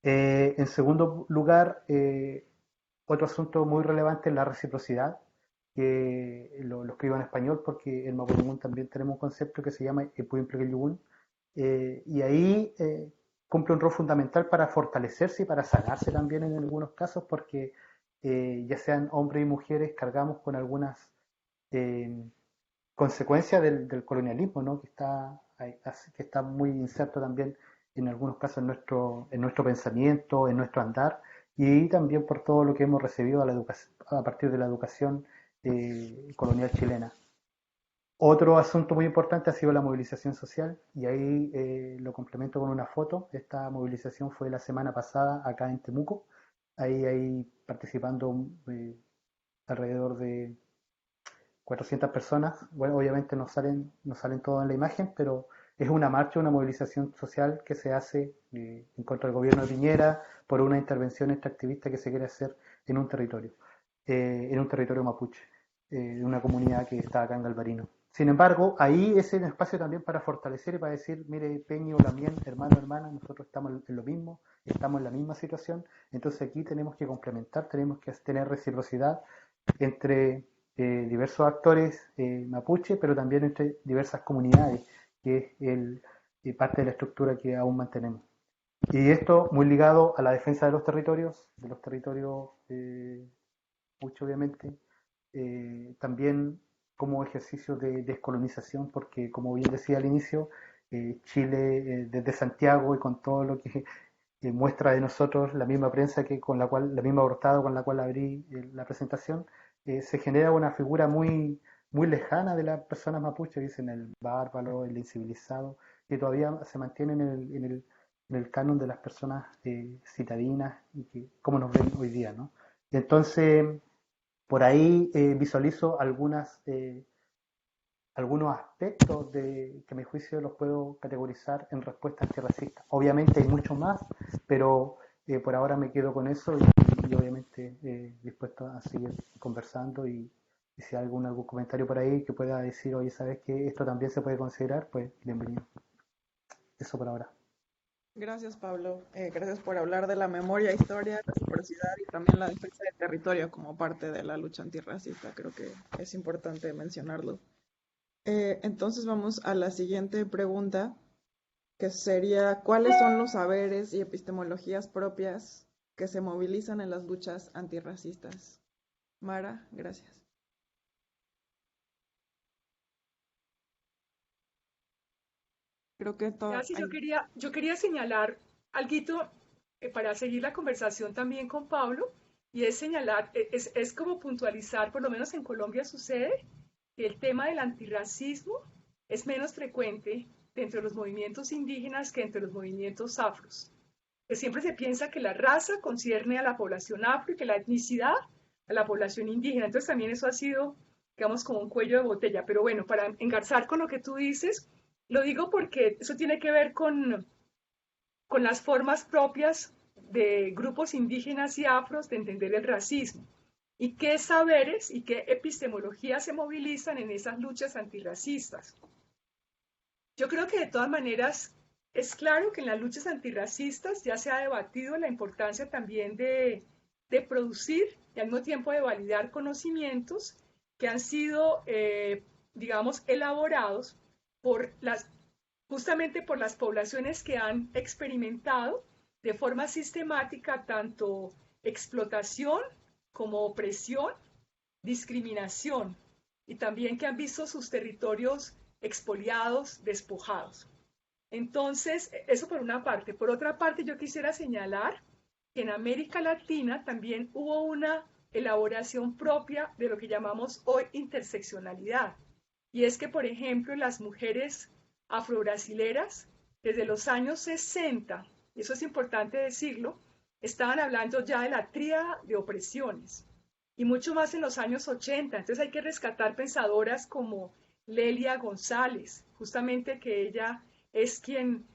En segundo lugar, otro asunto muy relevante es la reciprocidad, que lo escribo en español porque en Mapudungun también tenemos un concepto que se llama Epuyunplequenyugun, y ahí cumple un rol fundamental para fortalecerse y para sanarse también en algunos casos, porque ya sean hombres y mujeres cargamos con algunas eh, consecuencias del colonialismo, ¿no? Que está muy inserto también en algunos casos en nuestro pensamiento, en nuestro andar, y también por todo lo que hemos recibido a partir de la educación colonial chilena. Otro asunto muy importante ha sido la movilización social, y ahí lo complemento con una foto. Esta movilización fue la semana pasada acá en Temuco, ahí participando alrededor de 400 personas. Bueno, obviamente no salen todos en la imagen, pero es una marcha, una movilización social que se hace en contra del gobierno de Piñera por una intervención extractivista que se quiere hacer en un territorio mapuche, en una comunidad que está acá en Galvarino. Sin embargo, ahí es un espacio también para fortalecer y para decir, mire, Peño, Lamien, hermano, hermana, nosotros estamos en lo mismo, estamos en la misma situación, entonces aquí tenemos que complementar, tenemos que tener reciprocidad entre diversos actores mapuche, pero también entre diversas comunidades, que es parte de la estructura que aún mantenemos. Y esto muy ligado a la defensa de los territorios mucho obviamente, también como ejercicio de descolonización, porque como bien decía al inicio, Chile desde Santiago y con todo lo que muestra de nosotros, la misma prensa la misma portada con la cual abrí la presentación, se genera una figura muy lejana de las personas mapuches, dicen el bárbaro, el incivilizado, que todavía se mantiene en el canon de las personas citadinas y que como nos ven hoy día, ¿no? Entonces, por ahí visualizo algunos aspectos que a mi juicio los puedo categorizar en respuesta antirracista. Obviamente hay mucho más, pero por ahora me quedo con eso y obviamente dispuesto a seguir conversando y si hay algún comentario por ahí que pueda decir, oye, ¿sabes qué? Esto también se puede considerar, pues bienvenido. Eso por ahora. Gracias, Pablo. Gracias por hablar de la memoria, historia, reciprocidad y también la defensa del territorio como parte de la lucha antirracista. Creo que es importante mencionarlo. Entonces vamos a la siguiente pregunta, que sería, ¿cuáles son los saberes y epistemologías propias que se movilizan en las luchas antirracistas? Mara, gracias. Creo que Gracias. Yo quería señalar algo para seguir la conversación también con Pablo, y es señalar, es como puntualizar, por lo menos en Colombia sucede, que el tema del antirracismo es menos frecuente entre los movimientos indígenas que entre los movimientos afros. Que siempre se piensa que la raza concierne a la población afro y que la etnicidad a la población indígena. Entonces también eso ha sido, digamos, como un cuello de botella. Pero bueno, para engarzar con lo que tú dices, lo digo porque eso tiene que ver con las formas propias de grupos indígenas y afros de entender el racismo y qué saberes y qué epistemologías se movilizan en esas luchas antirracistas. Yo creo que de todas maneras es claro que en las luchas antirracistas ya se ha debatido la importancia también de producir y al mismo tiempo de validar conocimientos que han sido, digamos, elaborados por justamente por las poblaciones que han experimentado de forma sistemática tanto explotación como opresión, discriminación, y también que han visto sus territorios expoliados, despojados. Entonces, eso por una parte. Por otra parte, yo quisiera señalar que en América Latina también hubo una elaboración propia de lo que llamamos hoy interseccionalidad. Y es que, por ejemplo, las mujeres afrobrasileras, desde los años 60, y eso es importante decirlo, estaban hablando ya de la tríada de opresiones, y mucho más en los años 80. Entonces hay que rescatar pensadoras como Lelia González, justamente que ella es quien,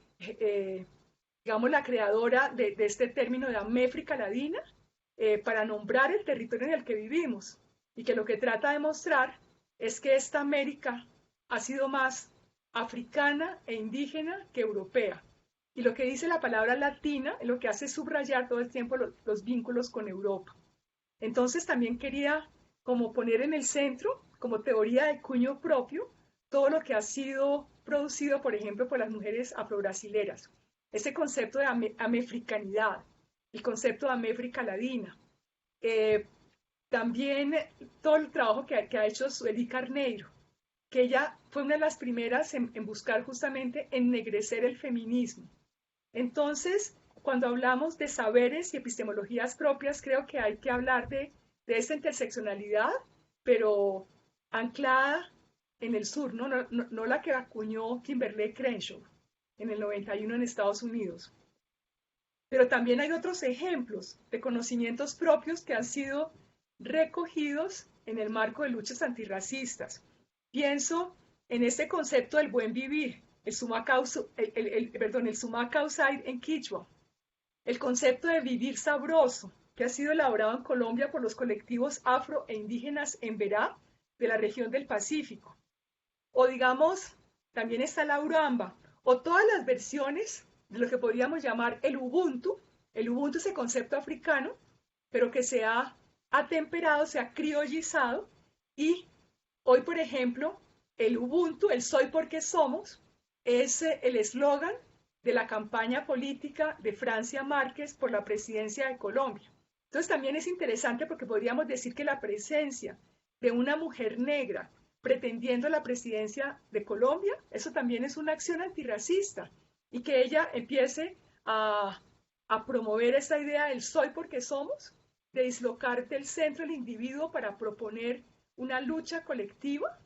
digamos, la creadora de este término de Améfrica Ladina, para nombrar el territorio en el que vivimos, y que lo que trata de mostrar es que esta América ha sido más africana e indígena que europea. Y lo que dice la palabra latina es lo que hace subrayar todo el tiempo los vínculos con Europa. Entonces también quería como poner en el centro, como teoría de cuño propio, todo lo que ha sido producido, por ejemplo, por las mujeres afrobrasileras. Ese concepto de amefricanidad, el concepto de Améfrica Ladina. También todo el trabajo que ha hecho Sueli Carneiro, que ella fue una de las primeras en buscar justamente ennegrecer el feminismo. Entonces, cuando hablamos de saberes y epistemologías propias, creo que hay que hablar de esta interseccionalidad, pero anclada en el sur, no la que acuñó Kimberlé Crenshaw en el 91 en Estados Unidos. Pero también hay otros ejemplos de conocimientos propios que han sido recogidos en el marco de luchas antirracistas. Pienso en este concepto del buen vivir, el summa causae en Quichua, el concepto de vivir sabroso, que ha sido elaborado en Colombia por los colectivos afro e indígenas en Verá, de la región del Pacífico. O digamos, también está la Uramba, o todas las versiones de lo que podríamos llamar el Ubuntu. El Ubuntu es el concepto africano, pero que se ha atemperado, se ha criollizado, y hoy, por ejemplo, el Ubuntu, el soy porque somos, es el eslogan de la campaña política de Francia Márquez por la presidencia de Colombia. Entonces también es interesante porque podríamos decir que la presencia de una mujer negra pretendiendo la presidencia de Colombia, eso también es una acción antirracista, y que ella empiece a promover esa idea del soy porque somos, de dislocar del centro el individuo para proponer una lucha colectiva,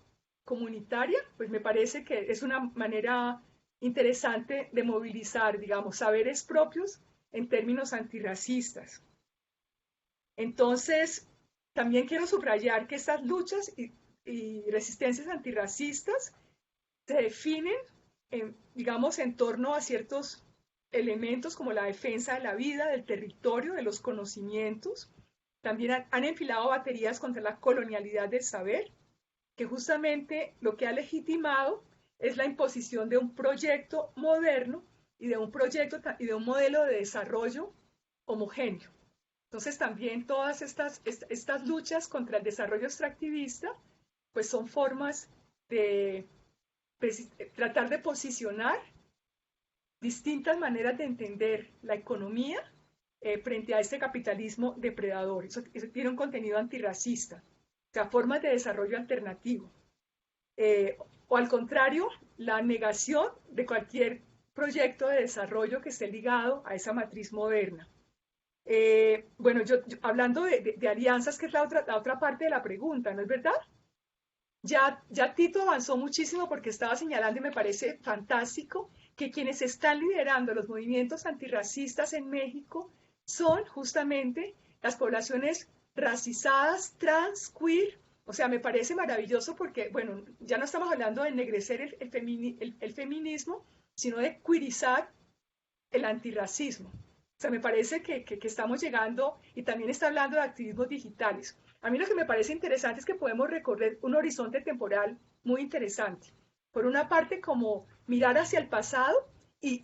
comunitaria, pues me parece que es una manera interesante de movilizar, digamos, saberes propios en términos antirracistas. Entonces, también quiero subrayar que estas luchas y resistencias antirracistas se definen, digamos, en torno a ciertos elementos como la defensa de la vida, del territorio, de los conocimientos. También han enfilado baterías contra la colonialidad del saber, que justamente lo que ha legitimado es la imposición de un proyecto moderno y de un modelo de desarrollo homogéneo. Entonces también todas estas luchas contra el desarrollo extractivista pues son formas de tratar de posicionar distintas maneras de entender la economía frente a este capitalismo depredador. Eso tiene un contenido antirracista, o sea, formas de desarrollo alternativo. O al contrario, la negación de cualquier proyecto de desarrollo que esté ligado a esa matriz moderna. Bueno, yo hablando de alianzas, que es la otra parte de la pregunta, ¿no es verdad? Ya Tito avanzó muchísimo porque estaba señalando, y me parece fantástico, que quienes están liderando los movimientos antirracistas en México son justamente las poblaciones racizadas, trans, queer. O sea, me parece maravilloso porque, bueno, ya no estamos hablando de ennegrecer el feminismo, sino de queerizar el antirracismo. O sea, me parece que estamos llegando, y también está hablando de activismos digitales. A mí lo que me parece interesante es que podemos recorrer un horizonte temporal muy interesante. Por una parte, como mirar hacia el pasado y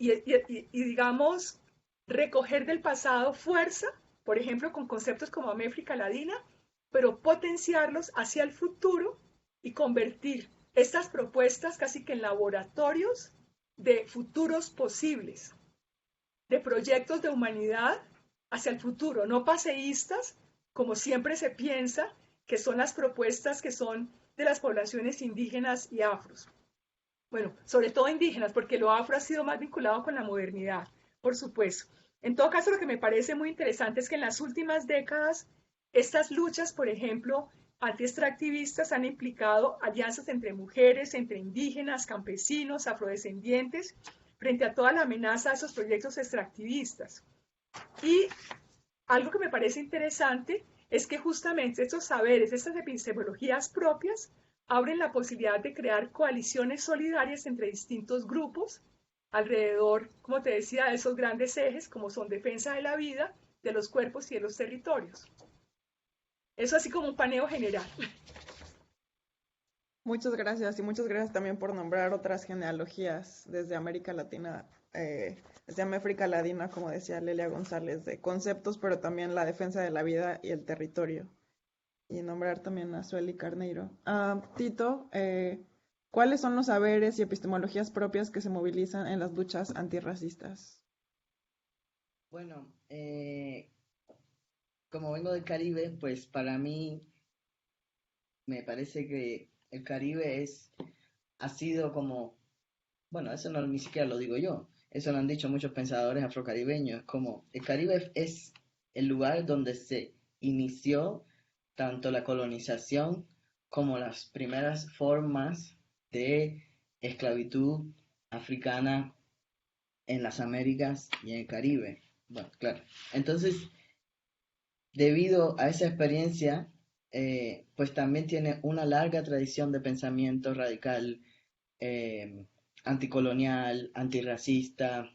digamos, recoger del pasado fuerza, por ejemplo, con conceptos como América Latina, pero potenciarlos hacia el futuro y convertir estas propuestas casi que en laboratorios de futuros posibles, de proyectos de humanidad hacia el futuro, no paseístas, como siempre se piensa, que son las propuestas que son de las poblaciones indígenas y afros. Bueno, sobre todo indígenas, porque lo afro ha sido más vinculado con la modernidad, por supuesto. En todo caso, lo que me parece muy interesante es que en las últimas décadas, estas luchas, por ejemplo, anti-extractivistas han implicado alianzas entre mujeres, entre indígenas, campesinos, afrodescendientes, frente a toda la amenaza de esos proyectos extractivistas. Y algo que me parece interesante es que justamente estos saberes, estas epistemologías propias, abren la posibilidad de crear coaliciones solidarias entre distintos grupos alrededor, como te decía, de esos grandes ejes como son defensa de la vida, de los cuerpos y de los territorios. Eso así como un paneo general. Muchas gracias, y muchas gracias también por nombrar otras genealogías desde América Latina, como decía Lelia González, de conceptos, pero también la defensa de la vida y el territorio. Y nombrar también a Sueli Carneiro. Tito, ¿cuáles son los saberes y epistemologías propias que se movilizan en las luchas antirracistas? Bueno, como vengo del Caribe, pues para mí me parece que el Caribe ha sido como, bueno, eso no ni siquiera lo digo yo, eso lo han dicho muchos pensadores afrocaribeños, como el Caribe es el lugar donde se inició tanto la colonización como las primeras formas de esclavitud africana en las Américas y en el Caribe. Bueno, claro. Entonces, debido a esa experiencia, pues también tiene una larga tradición de pensamiento radical, anticolonial, antirracista.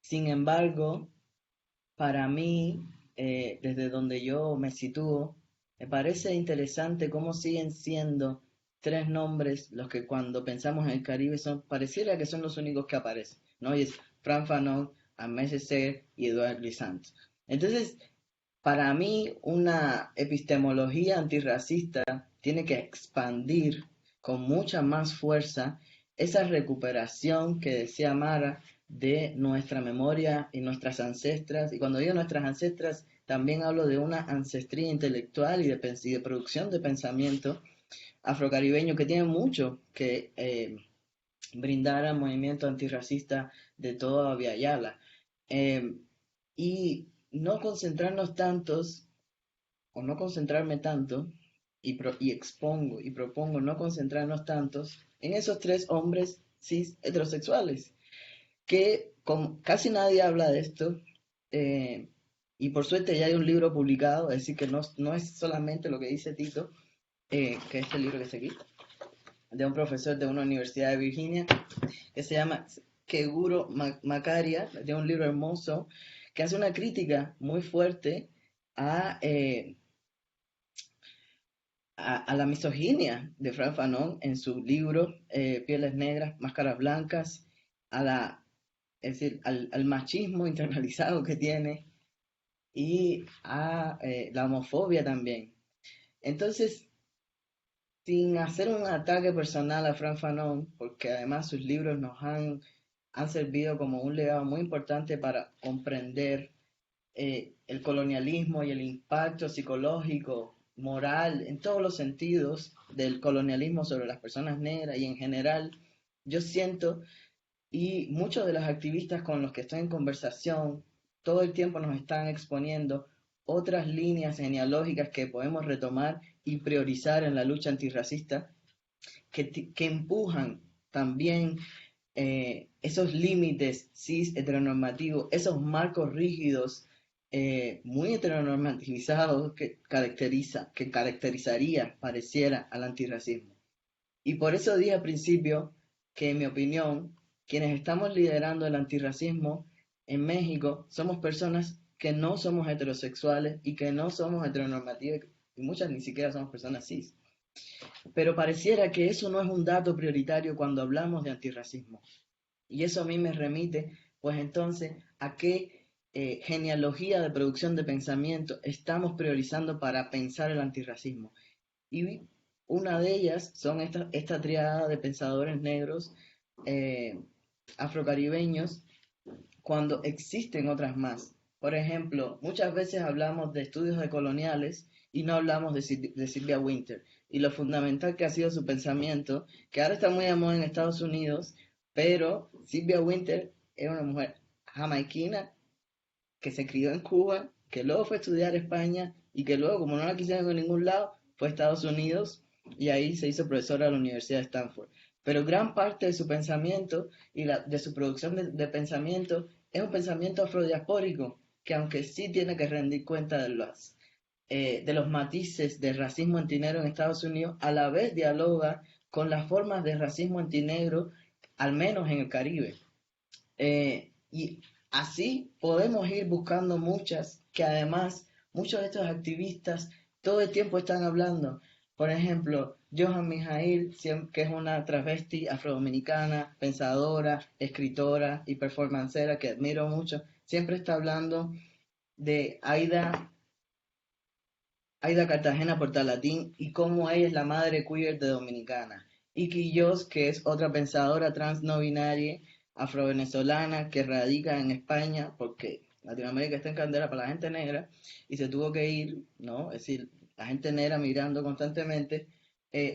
Sin embargo, para mí, desde donde yo me sitúo, me parece interesante cómo siguen siendo tres nombres los que cuando pensamos en el Caribe pareciera que son los únicos que aparecen, ¿no? Y es Frantz Fanon, Ahmed Césaire y Edouard Glissant. Entonces, para mí, una epistemología antirracista tiene que expandir con mucha más fuerza esa recuperación que decía Mara de nuestra memoria y nuestras ancestras. Y cuando digo nuestras ancestras, también hablo de una ancestría intelectual y de producción de pensamiento afrocaribeño que tiene mucho que brindar al movimiento antirracista de toda Via Yala. Y no concentrarnos tantos, o no concentrarme tanto, y expongo y propongo no concentrarnos tantos en esos 3 hombres cis heterosexuales, que casi nadie habla de esto, y por suerte ya hay un libro publicado, es decir, que no es solamente lo que dice Tito, que es el libro que se quita, de un profesor de una universidad de Virginia, que se llama Keguro Macaria, de un libro hermoso, que hace una crítica muy fuerte a la misoginia de Frank Fanon en su libro Pieles Negras, Máscaras Blancas, es decir, al machismo internalizado que tiene y a la homofobia también. Entonces, sin hacer un ataque personal a Frank Fanon, porque además sus libros nos han servido como un legado muy importante para comprender el colonialismo y el impacto psicológico, moral, en todos los sentidos del colonialismo sobre las personas negras y en general, yo siento, y muchos de los activistas con los que estoy en conversación, todo el tiempo nos están exponiendo otras líneas genealógicas que podemos retomar y priorizar en la lucha antirracista, que empujan también esos límites cis heteronormativos, esos marcos rígidos muy heteronormativizados que caracterizaría, pareciera, al antirracismo. Y por eso dije al principio que, en mi opinión, quienes estamos liderando el antirracismo en México somos personas que no somos heterosexuales y que no somos heteronormativas, y muchas ni siquiera somos personas cis. Pero pareciera que eso no es un dato prioritario cuando hablamos de antirracismo. Y eso a mí me remite, pues entonces, a qué genealogía de producción de pensamiento estamos priorizando para pensar el antirracismo. Y una de ellas son esta triada de pensadores negros afrocaribeños, cuando existen otras más. Por ejemplo, muchas veces hablamos de estudios decoloniales y no hablamos de Sylvia Wynter y lo fundamental que ha sido su pensamiento, que ahora está muy de moda en Estados Unidos, pero Sylvia Wynter es una mujer jamaiquina que se crió en Cuba, que luego fue a estudiar a España y que luego, como no la quisieron en ningún lado, fue a Estados Unidos y ahí se hizo profesora de la Universidad de Stanford. Pero gran parte de su pensamiento y de su producción de pensamiento es un pensamiento afrodiaspórico, que aunque sí tiene que rendir cuenta de los matices del racismo antinegro en Estados Unidos, a la vez dialoga con las formas de racismo antinegro, al menos en el Caribe. Y así podemos ir buscando muchas, que además muchos de estos activistas todo el tiempo están hablando. Por ejemplo, Johan Mijail, que es una travesti afrodominicana, pensadora, escritora y performancera que admiro mucho, siempre está hablando de Aida Cartagena Portalatín y cómo ella es la madre queer de Dominicana. Y Quillos, que es otra pensadora trans no binaria afrovenezolana que radica en España porque Latinoamérica está en candela para la gente negra y se tuvo que ir, ¿no? Es decir, la gente negra migrando constantemente,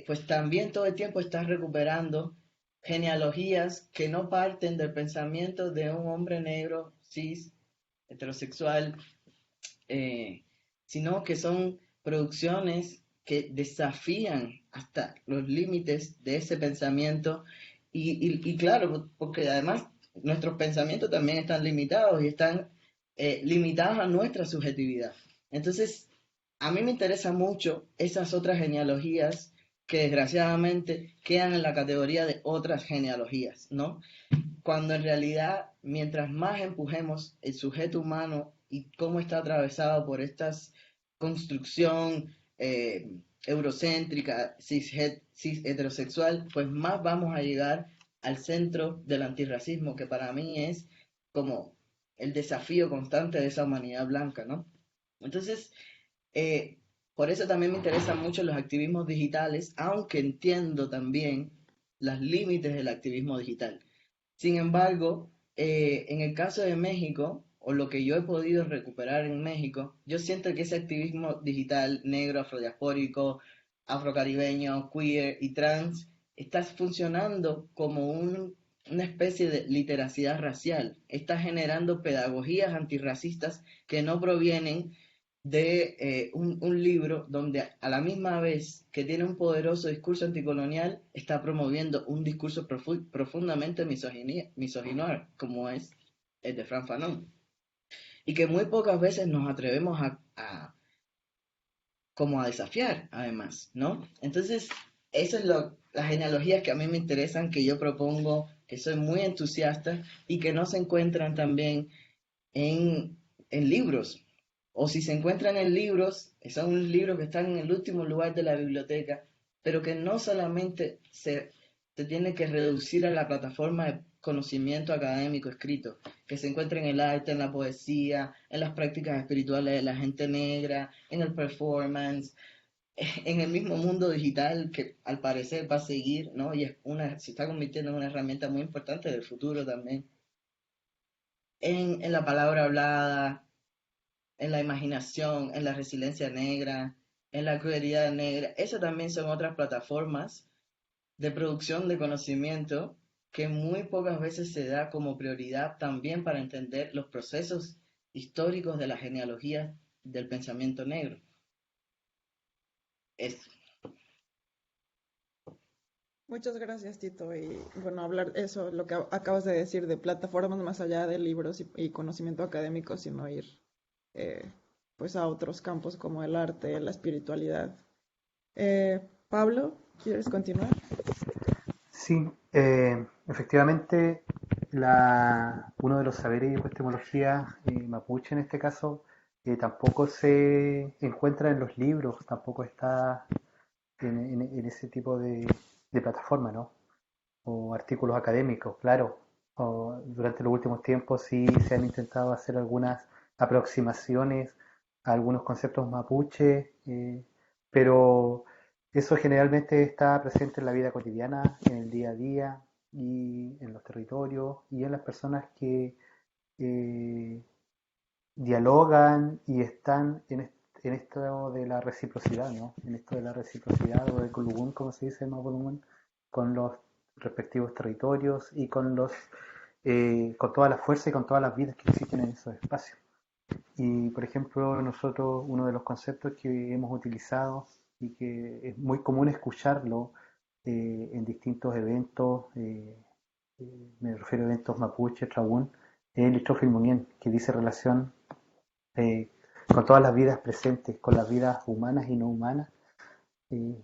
pues también todo el tiempo está recuperando genealogías que no parten del pensamiento de un hombre negro, cis, heterosexual, sino que son producciones que desafían hasta los límites de ese pensamiento y claro, porque además nuestros pensamientos también están limitados y están limitados a nuestra subjetividad. Entonces, a mí me interesa mucho esas otras genealogías que desgraciadamente quedan en la categoría de otras genealogías, ¿no? Cuando en realidad, mientras más empujemos el sujeto humano y cómo está atravesado por esta construcción eurocéntrica, cis heterosexual, pues más vamos a llegar al centro del antirracismo, que para mí es como el desafío constante de esa humanidad blanca, ¿no? Entonces, por eso también me interesan mucho los activismos digitales, aunque entiendo también los límites del activismo digital. Sin embargo, en el caso de México, o lo que yo he podido recuperar en México, yo siento que ese activismo digital negro, afrodiaspórico, afrocaribeño, queer y trans está funcionando como una especie de literacidad racial. Está generando pedagogías antirracistas que no provienen de un libro donde a la misma vez que tiene un poderoso discurso anticolonial, está promoviendo un discurso profundamente misoginar, como es el de Fran Fanon. Y que muy pocas veces nos atrevemos como a desafiar, además, ¿no? Entonces, eso es las genealogías que a mí me interesan, que yo propongo, que soy muy entusiasta y que no se encuentran también en libros. O si se encuentran en libros, son libros que están en el último lugar de la biblioteca, pero que no solamente se tiene que reducir a la plataforma de conocimiento académico escrito, que se encuentra en el arte, en la poesía, en las prácticas espirituales de la gente negra, en el performance, en el mismo mundo digital que al parecer va a seguir, ¿no? Y se está convirtiendo en una herramienta muy importante del futuro también. En la palabra hablada, en la imaginación, en la resiliencia negra, en la crueldad negra. Esas también son otras plataformas de producción de conocimiento que muy pocas veces se da como prioridad también para entender los procesos históricos de la genealogía del pensamiento negro. Eso. Muchas gracias, Tito. Y bueno, hablar eso, lo que acabas de decir de plataformas más allá de libros y conocimiento académico, sino ir eh, pues a otros campos como el arte, la espiritualidad. Pablo, ¿quieres continuar? Sí, efectivamente, uno de los saberes y epistemología mapuche en este caso tampoco se encuentra en los libros, tampoco está en ese tipo de plataforma, ¿no? O artículos académicos, claro. Durante los últimos tiempos sí se han intentado hacer algunas aproximaciones a algunos conceptos mapuche, pero eso generalmente está presente en la vida cotidiana, en el día a día y en los territorios y en las personas que eh, dialogan y están en esto de la reciprocidad, ¿no? En esto de la reciprocidad o de Kulugún, como se dice en Mapudungun, con los respectivos territorios y con toda la fuerza y con todas las vidas que existen en esos espacios. Y, por ejemplo, nosotros, uno de los conceptos que hemos utilizado y que es muy común escucharlo en distintos eventos, me refiero a eventos mapuche, trabún, es el Istrofilmunien, que dice relación eh, con todas las vidas presentes, con las vidas humanas y no humanas eh,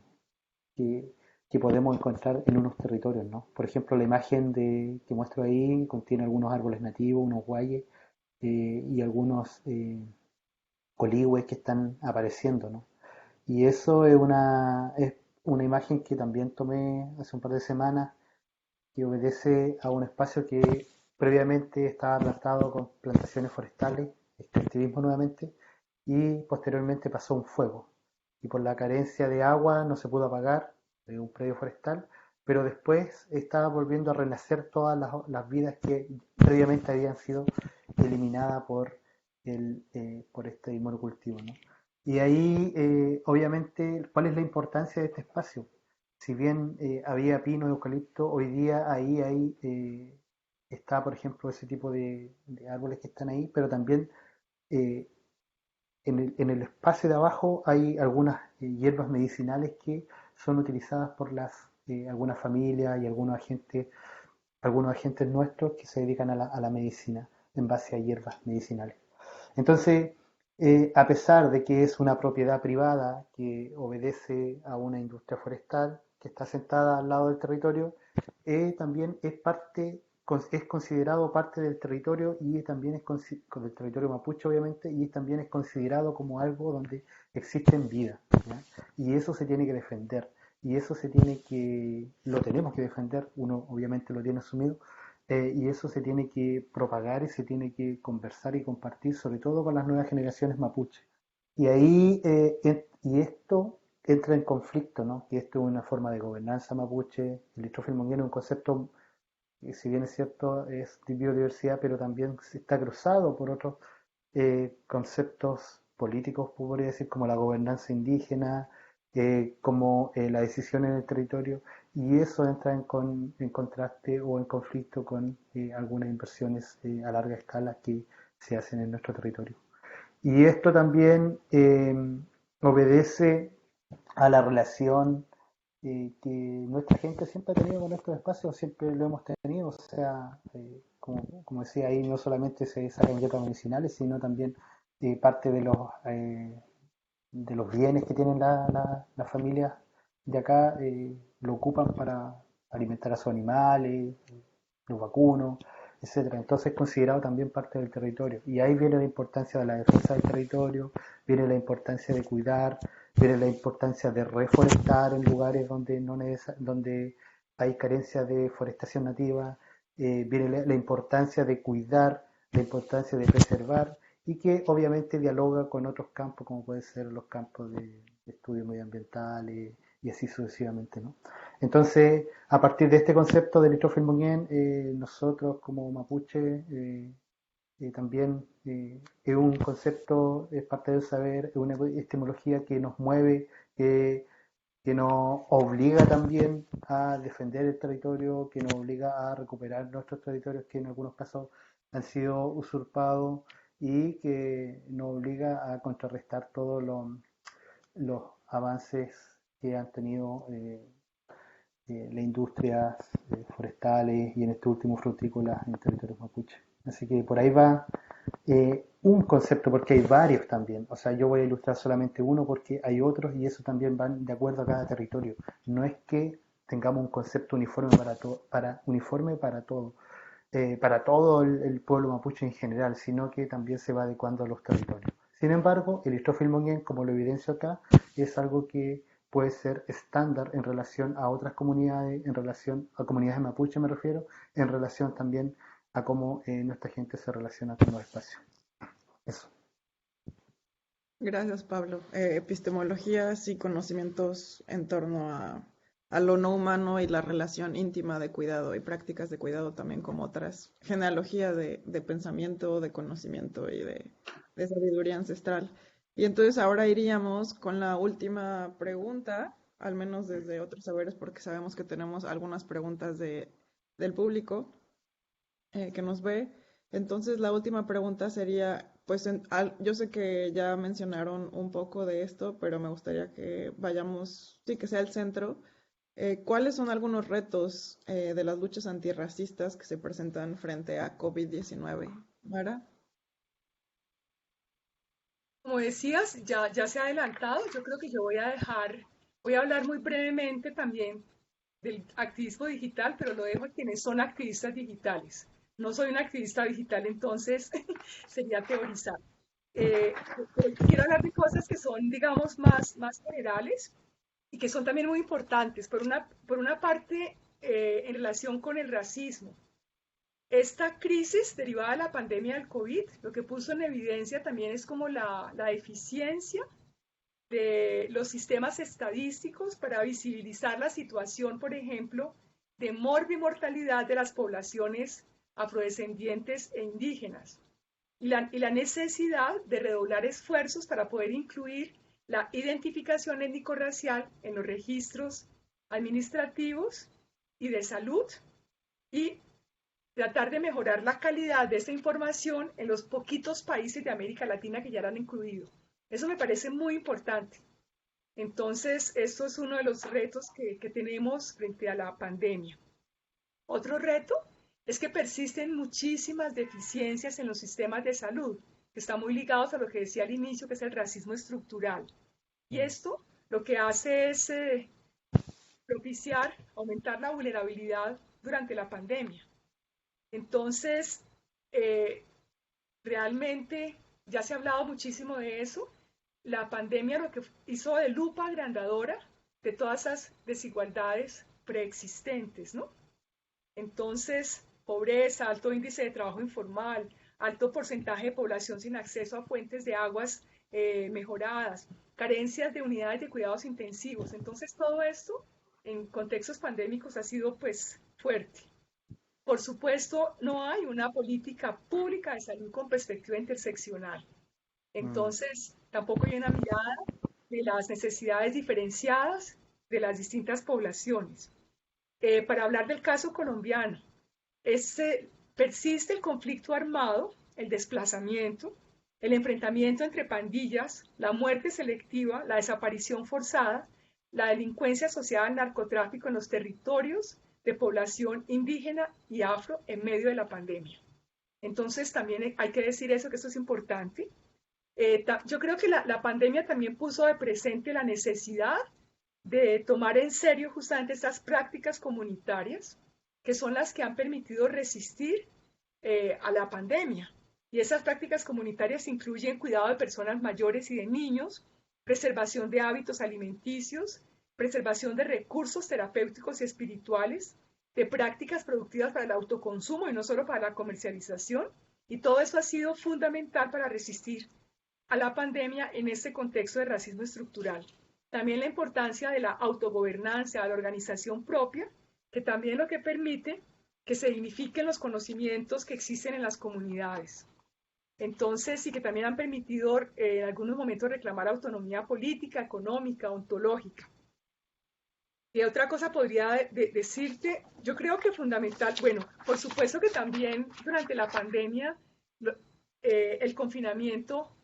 que, que podemos encontrar en unos territorios, ¿no? Por ejemplo, la imagen que muestro ahí contiene algunos árboles nativos, unos guayes y algunos coligües que están apareciendo, ¿no? Y eso es una imagen que también tomé hace un par de semanas que obedece a un espacio que previamente estaba plantado con plantaciones forestales, extractivismo nuevamente, y posteriormente pasó un fuego. Y por la carencia de agua no se pudo apagar un predio forestal, pero después estaba volviendo a renacer todas las vidas que previamente habían sido eliminadas por este monocultivo, ¿no? Y ahí, obviamente, ¿cuál es la importancia de este espacio? Si bien había pino, eucalipto, hoy día ahí está, por ejemplo, ese tipo de árboles que están ahí, pero también eh, en el espacio de abajo hay algunas hierbas medicinales que son utilizadas por algunas familias y algunos agentes nuestros que se dedican a la medicina en base a hierbas medicinales. Entonces, a pesar de que es una propiedad privada que obedece a una industria forestal que está sentada al lado del territorio, también es considerado parte del territorio y también del territorio mapuche obviamente, y también es considerado como algo donde existen vida, ¿ya? Y eso se tiene que defender, y eso lo tenemos que defender, uno obviamente lo tiene asumido, y eso se tiene que propagar y se tiene que conversar y compartir, sobre todo con las nuevas generaciones mapuche. Y ahí, y esto entra en conflicto, ¿no? Y esto es una forma de gobernanza mapuche. El Illotrofilmonguén es un concepto que, si bien es cierto, es de biodiversidad, pero también está cruzado por otros conceptos políticos, podría decir, como la gobernanza indígena, como la decisión en el territorio, y eso entra en contraste o en conflicto con algunas inversiones a larga escala que se hacen en nuestro territorio. Y esto también obedece a la relación que nuestra gente siempre ha tenido con estos espacios, siempre lo hemos tenido, o sea, como decía ahí, no solamente se sacan hierbas medicinales, sino también parte de los bienes que tienen las familias de acá, lo ocupan para alimentar a sus animales, los vacunos, etcétera. Entonces es considerado también parte del territorio. Y ahí viene la importancia de la defensa del territorio, viene la importancia de cuidar, viene la importancia de reforestar en lugares donde, donde hay carencia de forestación nativa, viene la importancia de cuidar, la importancia de preservar, y que obviamente dialoga con otros campos, como pueden ser los campos de estudios medioambientales y así sucesivamente, ¿no? Entonces, a partir de este concepto del Illotrofilmonguén, nosotros como mapuche también es un concepto, es parte del saber, es una epistemología que nos mueve, que nos obliga también a defender el territorio, que nos obliga a recuperar nuestros territorios que en algunos casos han sido usurpados y que nos obliga a contrarrestar todos los avances que han tenido las industrias forestales y en este último frutícolas en territorios mapuche. Así que por ahí va un concepto, porque hay varios también. O sea, yo voy a ilustrar solamente uno porque hay otros y eso también van de acuerdo a cada territorio. No es que tengamos un concepto uniforme uniforme para todo el pueblo mapuche en general, sino que también se va adecuando a los territorios. Sin embargo, el Illotrofilmonguén, como lo evidencio acá, es algo que puede ser estándar en relación a otras comunidades, en relación a comunidades mapuche me refiero, en relación también a cómo nuestra gente se relaciona con los espacios. Eso. Gracias, Pablo. Epistemologías y conocimientos en torno a lo no humano y la relación íntima de cuidado y prácticas de cuidado también como otras genealogías de pensamiento, de conocimiento y de sabiduría ancestral. Y entonces ahora iríamos con la última pregunta, al menos desde otros saberes, porque sabemos que tenemos algunas preguntas del público que nos ve. Entonces la última pregunta sería, pues yo sé que ya mencionaron un poco de esto, pero me gustaría que vayamos, sí, que sea el centro. ¿Cuáles son algunos retos de las luchas antirracistas que se presentan frente a COVID-19? ¿Mara? Como decías, ya se ha adelantado, yo creo que yo voy a hablar muy brevemente también del activismo digital, pero lo dejo a quienes son activistas digitales. No soy una activista digital, entonces sería teorizar. Eh, Quiero hablar de cosas que son, digamos, más generales y que son también muy importantes. Por una parte, en relación con el racismo. Esta crisis derivada de la pandemia del COVID, lo que puso en evidencia también es como la eficiencia de los sistemas estadísticos para visibilizar la situación, por ejemplo, de mortalidad de las poblaciones afrodescendientes e indígenas, y la necesidad de redoblar esfuerzos para poder incluir la identificación étnico-racial en los registros administrativos y de salud, y tratar de mejorar la calidad de esta información en los poquitos países de América Latina que ya la han incluido. Eso me parece muy importante. Entonces, esto es uno de los retos que tenemos frente a la pandemia. Otro reto es que persisten muchísimas deficiencias en los sistemas de salud, que están muy ligados a lo que decía al inicio, que es el racismo estructural. Y esto lo que hace es propiciar, aumentar la vulnerabilidad durante la pandemia. Entonces, eh, realmente ya se ha hablado muchísimo de eso. La pandemia lo que hizo de lupa agrandadora de todas esas desigualdades preexistentes, ¿no? Entonces, pobreza, alto índice de trabajo informal, alto porcentaje de población sin acceso a fuentes de aguas mejoradas, carencias de unidades de cuidados intensivos. Entonces todo esto en contextos pandémicos ha sido pues fuerte. Por supuesto, no hay una política pública de salud con perspectiva interseccional. Entonces, tampoco hay una mirada de las necesidades diferenciadas de las distintas poblaciones. Para hablar del caso colombiano, persiste el conflicto armado, el desplazamiento, el enfrentamiento entre pandillas, la muerte selectiva, la desaparición forzada, la delincuencia asociada al narcotráfico en los territorios de población indígena y afro en medio de la pandemia. Entonces también hay que decir eso, que eso es importante. Yo creo que la pandemia también puso de presente la necesidad de tomar en serio justamente estas prácticas comunitarias, que son las que han permitido resistir a la pandemia. Y esas prácticas comunitarias incluyen cuidado de personas mayores y de niños, preservación de hábitos alimenticios, preservación de recursos terapéuticos y espirituales, de prácticas productivas para el autoconsumo y no solo para la comercialización. Y todo eso ha sido fundamental para resistir a la pandemia en este contexto de racismo estructural. También la importancia de la autogobernanza, de la organización propia, que también lo que permite que se dignifiquen los conocimientos que existen en las comunidades. Entonces, sí que también han permitido en algunos momentos reclamar autonomía política, económica, ontológica. Y otra cosa podría decirte, yo creo que fundamental, bueno, por supuesto que también durante la pandemia el confinamiento,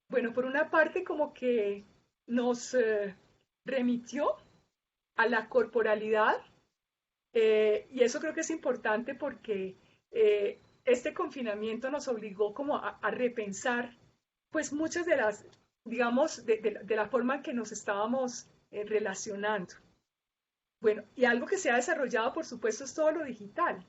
bueno, por una parte como que nos remitió a la corporalidad, y eso creo que es importante porque este confinamiento nos obligó como a repensar pues muchas de las, digamos, de la forma en que nos estábamos relacionando. Bueno, y algo que se ha desarrollado, por supuesto, es todo lo digital.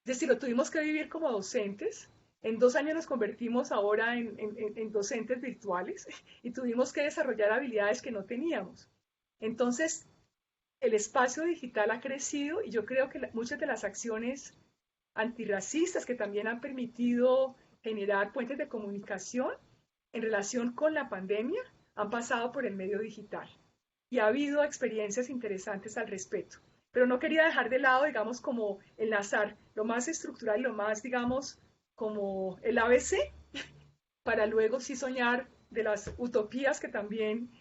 Es decir, lo tuvimos que vivir como docentes. En 2 años nos convertimos ahora en docentes virtuales y tuvimos que desarrollar habilidades que no teníamos. Entonces, el espacio digital ha crecido y yo creo que muchas de las acciones antirracistas que también han permitido generar puentes de comunicación en relación con la pandemia han pasado por el medio digital. Y ha habido experiencias interesantes al respecto. Pero no quería dejar de lado, digamos, como enlazar lo más estructural y lo más, digamos, como el ABC, para luego sí soñar de las utopías que también,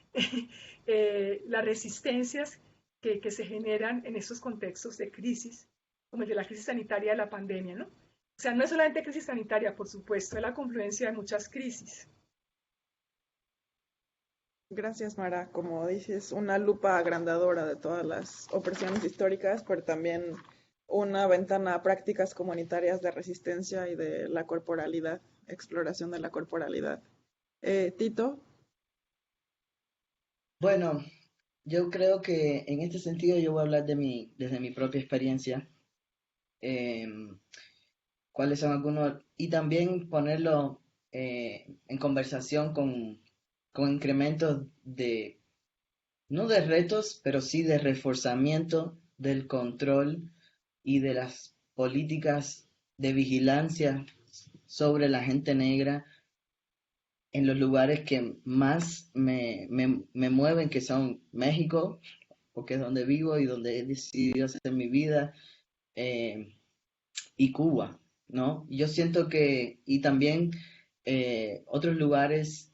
las resistencias que se generan en estos contextos de crisis, como el de la crisis sanitaria de la pandemia, ¿no? O sea, no es solamente crisis sanitaria, por supuesto, es la confluencia de muchas crisis. Gracias, Mara. Como dices, una lupa agrandadora de todas las opresiones históricas, pero también una ventana a prácticas comunitarias de resistencia y de la corporalidad, exploración de la corporalidad. Tito. Bueno, yo creo que en este sentido yo voy a hablar desde mi propia experiencia, cuáles son algunos, y también ponerlo en conversación con incrementos no de retos, pero sí de reforzamiento del control y de las políticas de vigilancia sobre la gente negra en los lugares que más me mueven, que son México, porque es donde vivo y donde he decidido hacer mi vida, y Cuba, ¿no? Yo siento que, y también otros lugares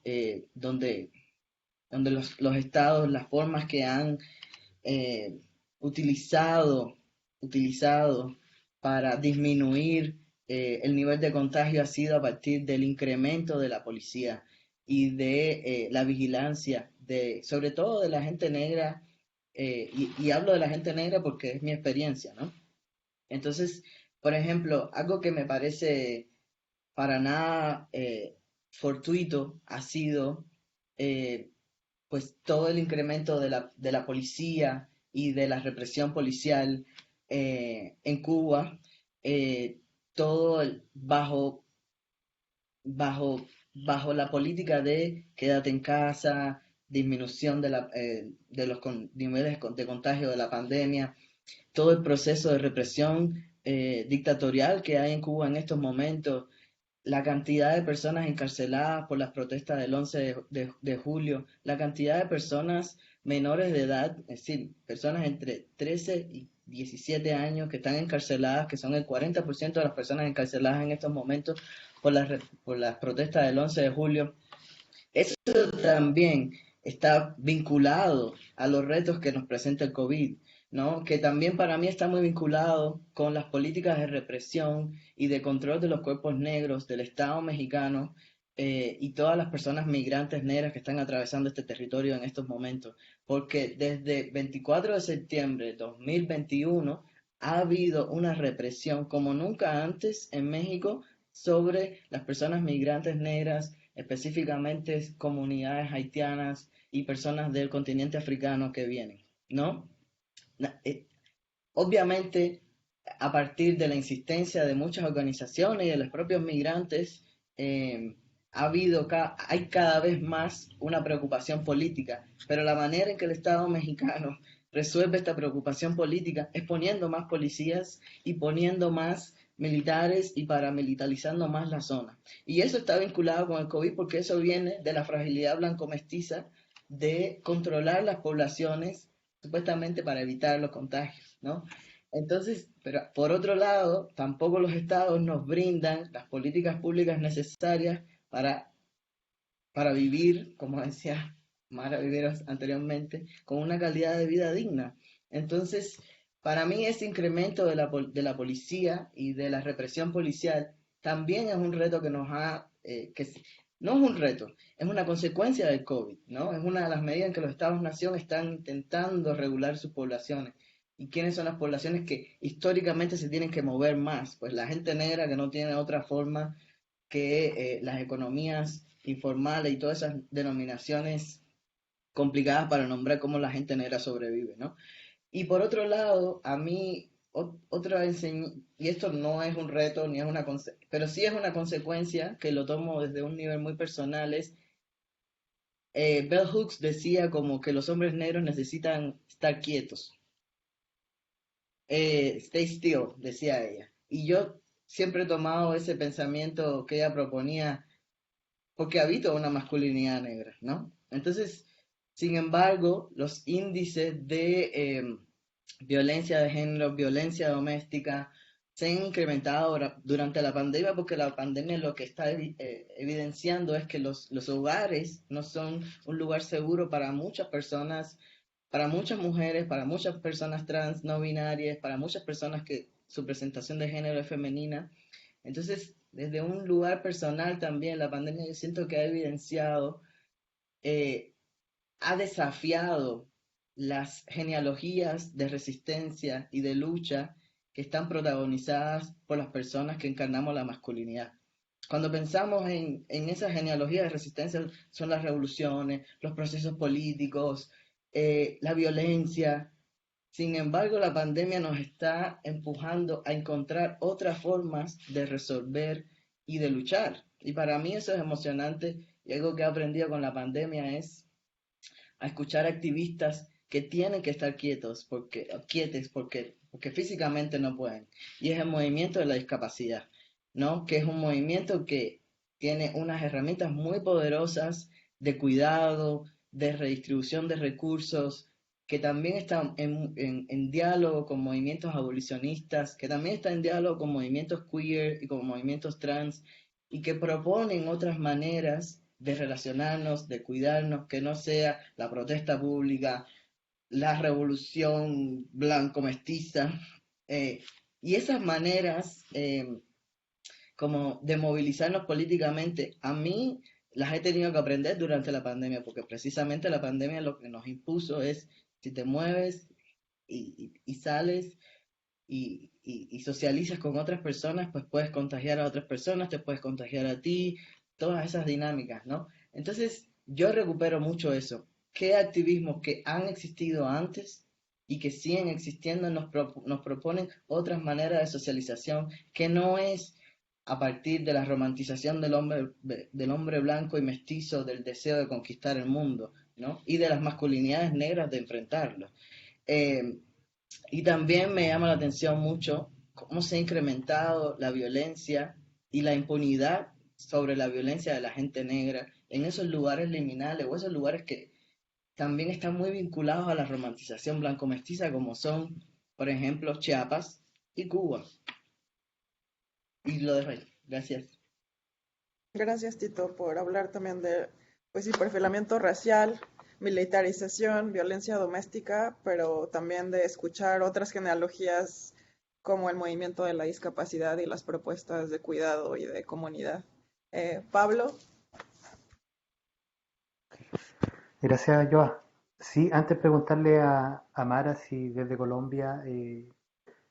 donde los estados, las formas que han utilizado para disminuir el nivel de contagio ha sido a partir del incremento de la policía y de la vigilancia, sobre todo de la gente negra, y hablo de la gente negra porque es mi experiencia, ¿no? Entonces, por ejemplo, algo que me parece para nada fortuito ha sido pues todo el incremento de la policía y de la represión policial en Cuba, todo bajo la política de quédate en casa, disminución de los niveles de contagio de la pandemia, todo el proceso de represión dictatorial que hay en Cuba en estos momentos, la cantidad de personas encarceladas por las protestas del 11 de julio, la cantidad de personas menores de edad, es decir, personas entre 13 y 17 años que están encarceladas, que son el 40% de las personas encarceladas en estos momentos por las protestas del 11 de julio. Eso también está vinculado a los retos que nos presenta el COVID, ¿no? Que también para mí está muy vinculado con las políticas de represión y de control de los cuerpos negros del Estado mexicano, y todas las personas migrantes negras que están atravesando este territorio en estos momentos. Porque desde 24 de septiembre de 2021 ha habido una represión como nunca antes en México sobre las personas migrantes negras, específicamente comunidades haitianas y personas del continente africano que vienen, ¿no? Obviamente, a partir de la insistencia de muchas organizaciones y de los propios migrantes, hay cada vez más una preocupación política, pero la manera en que el Estado mexicano resuelve esta preocupación política es poniendo más policías y poniendo más militares y paramilitarizando más la zona. Y eso está vinculado con el COVID porque eso viene de la fragilidad blanco-mestiza de controlar las poblaciones supuestamente para evitar los contagios, ¿no? Entonces, pero por otro lado, tampoco los estados nos brindan las políticas públicas necesarias para vivir, como decía Mara Viveros anteriormente, con una calidad de vida digna. Entonces, para mí ese incremento de la policía y de la represión policial también es un reto que no es un reto, es una consecuencia del COVID, ¿no? Es una de las medidas en que los estados-nación están intentando regular sus poblaciones. ¿Y quiénes son las poblaciones que históricamente se tienen que mover más? Pues la gente negra que no tiene otra forma que las economías informales y todas esas denominaciones complicadas para nombrar cómo la gente negra sobrevive, ¿no? Y por otro lado, a mí, y esto no es un reto, ni es pero sí es una consecuencia que lo tomo desde un nivel muy personal, Bell Hooks decía como que los hombres negros necesitan estar quietos. Stay still, decía ella. Y yo siempre he tomado ese pensamiento que ella proponía porque habito una masculinidad negra, ¿no? Entonces, sin embargo, los índices de violencia de género, violencia doméstica, se han incrementado durante la pandemia porque la pandemia lo que está evidenciando es que los hogares no son un lugar seguro para muchas personas, para muchas mujeres, para muchas personas trans, no binarias, para muchas personas que su presentación de género es femenina. Entonces, desde un lugar personal también, la pandemia yo siento que ha evidenciado, ha desafiado las genealogías de resistencia y de lucha que están protagonizadas por las personas que encarnamos la masculinidad. Cuando pensamos en esas genealogías de resistencia, son las revoluciones, los procesos políticos, la violencia. Sin embargo, la pandemia nos está empujando a encontrar otras formas de resolver y de luchar. Y para mí eso es emocionante y algo que he aprendido con la pandemia es a escuchar activistas que tienen que estar quietos porque físicamente no pueden. Y es el movimiento de la discapacidad, ¿no? Que es un movimiento que tiene unas herramientas muy poderosas de cuidado, de redistribución de recursos, que también está en diálogo con movimientos abolicionistas, que también está en diálogo con movimientos queer y con movimientos trans, y que proponen otras maneras de relacionarnos, de cuidarnos, que no sea la protesta pública, la revolución blanco-mestiza, y esas maneras como de movilizarnos políticamente, a mí las he tenido que aprender durante la pandemia, porque precisamente la pandemia lo que nos impuso es, si te mueves y sales y socializas con otras personas, pues puedes contagiar a otras personas, te puedes contagiar a ti, todas esas dinámicas, ¿no? Entonces, yo recupero mucho eso. ¿Qué activismos que han existido antes y que siguen existiendo nos proponen otras maneras de socialización que no es a partir de la romantización del hombre blanco y mestizo, del deseo de conquistar el mundo, ¿no? Y de las masculinidades negras de enfrentarlo. Y también me llama la atención mucho cómo se ha incrementado la violencia y la impunidad sobre la violencia de la gente negra en esos lugares liminales o esos lugares que también están muy vinculados a la romantización blanco-mestiza, como son, por ejemplo, Chiapas y Cuba. Y lo dejo ahí. Gracias. Gracias, Tito, por hablar también de, pues sí, perfilamiento racial, militarización, violencia doméstica, pero también de escuchar otras genealogías como el movimiento de la discapacidad y las propuestas de cuidado y de comunidad. Pablo, Gracias, Joa. Sí, antes preguntarle a Mara si desde Colombia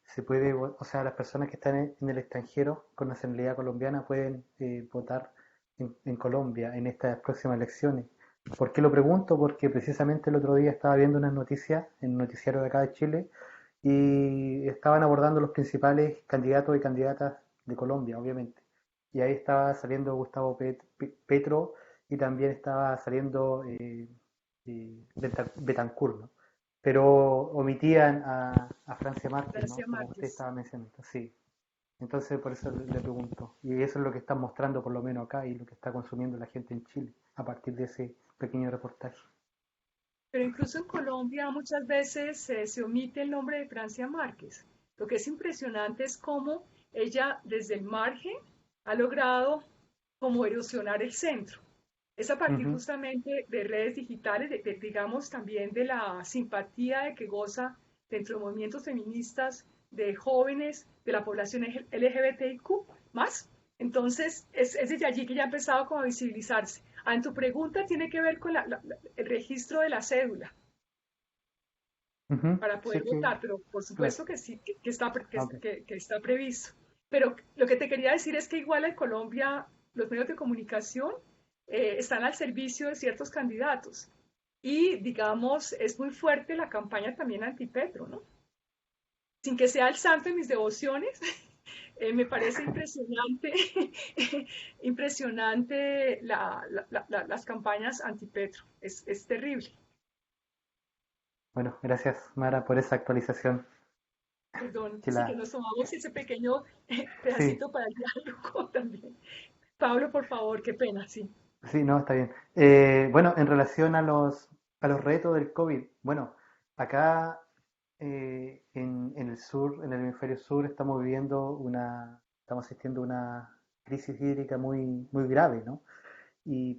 se puede, o sea, las personas que están en el extranjero con nacionalidad colombiana pueden votar en Colombia en estas próximas elecciones. ¿Por qué lo pregunto? Porque precisamente el otro día estaba viendo unas noticias en un noticiario de acá de Chile y estaban abordando los principales candidatos y candidatas de Colombia, obviamente. Y ahí estaba saliendo Gustavo Petro y también estaba saliendo Betancourt, ¿no? Pero omitían a Francia Márquez, ¿no? Francia Como usted Márquez. estaba mencionando, sí. Entonces, por eso le pregunto. Y eso es lo que están mostrando, por lo menos acá, y lo que está consumiendo la gente en Chile, a partir de ese pequeño reportaje. Pero incluso en Colombia muchas veces se omite el nombre de Francia Márquez. Lo que es impresionante es cómo ella desde el margen ha logrado como erosionar el centro. Es a partir Ujú. justamente de redes digitales, digamos también de la simpatía de que goza dentro de movimientos feministas, de jóvenes, de la población LGBTIQ más. Entonces, es desde allí que ya ha empezado como a visibilizarse. En tu pregunta tiene que ver con el registro de la cédula Ujú. para Sí poder que, votar, pero por claro. supuesto que sí, que está, Ah, ok. que está previsto. Pero lo que te quería decir es que igual en Colombia los medios de comunicación están al servicio de ciertos candidatos y digamos es muy fuerte la campaña también anti-Petro, ¿no? Sin que sea el santo de mis devociones, me parece impresionante, impresionante las campañas anti-Petro. Es terrible. Bueno, gracias, Mara, por esa actualización. Perdón, Que sí que la, nos tomamos ese pequeño sí, pedacito para el diálogo también. Pablo, por favor, qué pena, sí. sí, no, está bien. Bueno, en relación a los retos del COVID, bueno, acá en el sur, en el hemisferio sur, estamos asistiendo a una crisis hídrica muy, muy grave, ¿no?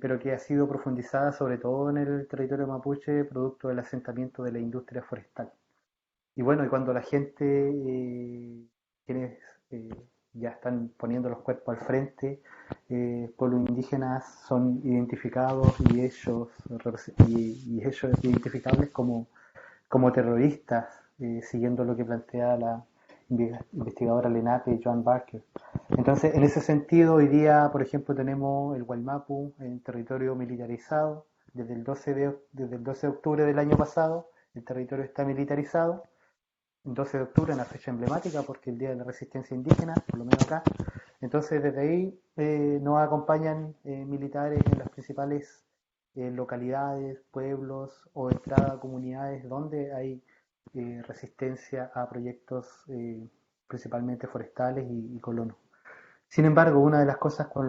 Pero que ha sido profundizada sobre todo en el territorio mapuche, producto del asentamiento de la industria forestal. Y bueno, y cuando la gente, quienes eh, ya están poniendo los cuerpos al frente, pueblos indígenas son identificados y ellos identificables como terroristas, siguiendo lo que plantea la investigadora Lenape Joan Barker. Entonces, en ese sentido, hoy día, por ejemplo, tenemos el Guaymapu en territorio militarizado. Desde el 12 de octubre del año pasado, el territorio está militarizado. 12 de octubre, una fecha emblemática porque el Día de la Resistencia Indígena, por lo menos acá. Entonces, desde ahí nos acompañan militares en las principales localidades, pueblos o entrada a comunidades donde hay resistencia a proyectos principalmente forestales y colonos. Sin embargo, una de las cosas con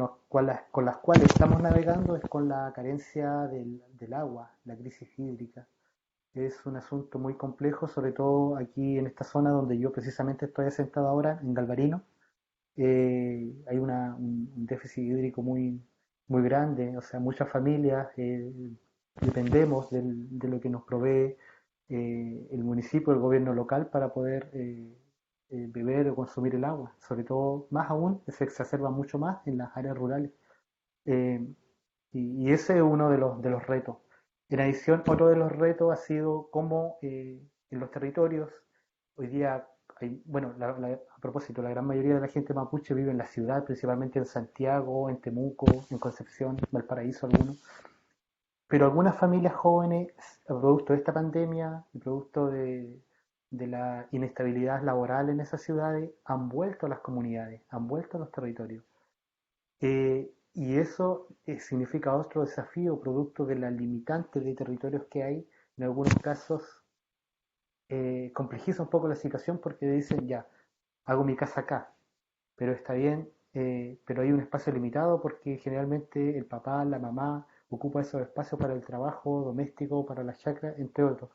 las cuales estamos navegando es con la carencia del agua, la crisis hídrica. Es un asunto muy complejo, sobre todo aquí en esta zona donde yo precisamente estoy asentado ahora, en Galvarino. Hay un déficit hídrico muy, muy grande, o sea, muchas familias dependemos de lo que nos provee el municipio, el gobierno local para poder beber o consumir el agua. Sobre todo, más aún, se exacerba mucho más en las áreas rurales. Eh, y ese es uno de los retos. En adición, otro de los retos ha sido cómo en los territorios, hoy día, bueno, a propósito, la gran mayoría de la gente mapuche vive en la ciudad, principalmente en Santiago, en Temuco, en Concepción, Valparaíso algunos, pero algunas familias jóvenes, producto de esta pandemia y producto de la inestabilidad laboral en esas ciudades, han vuelto a las comunidades, han vuelto a los territorios. Y eso significa otro desafío producto de la limitante de territorios que hay. En algunos casos complejiza un poco la situación porque dicen, ya, hago mi casa acá, pero está bien, pero hay un espacio limitado porque generalmente el papá, la mamá ocupa esos espacios para el trabajo doméstico, para la chacra, entre otros.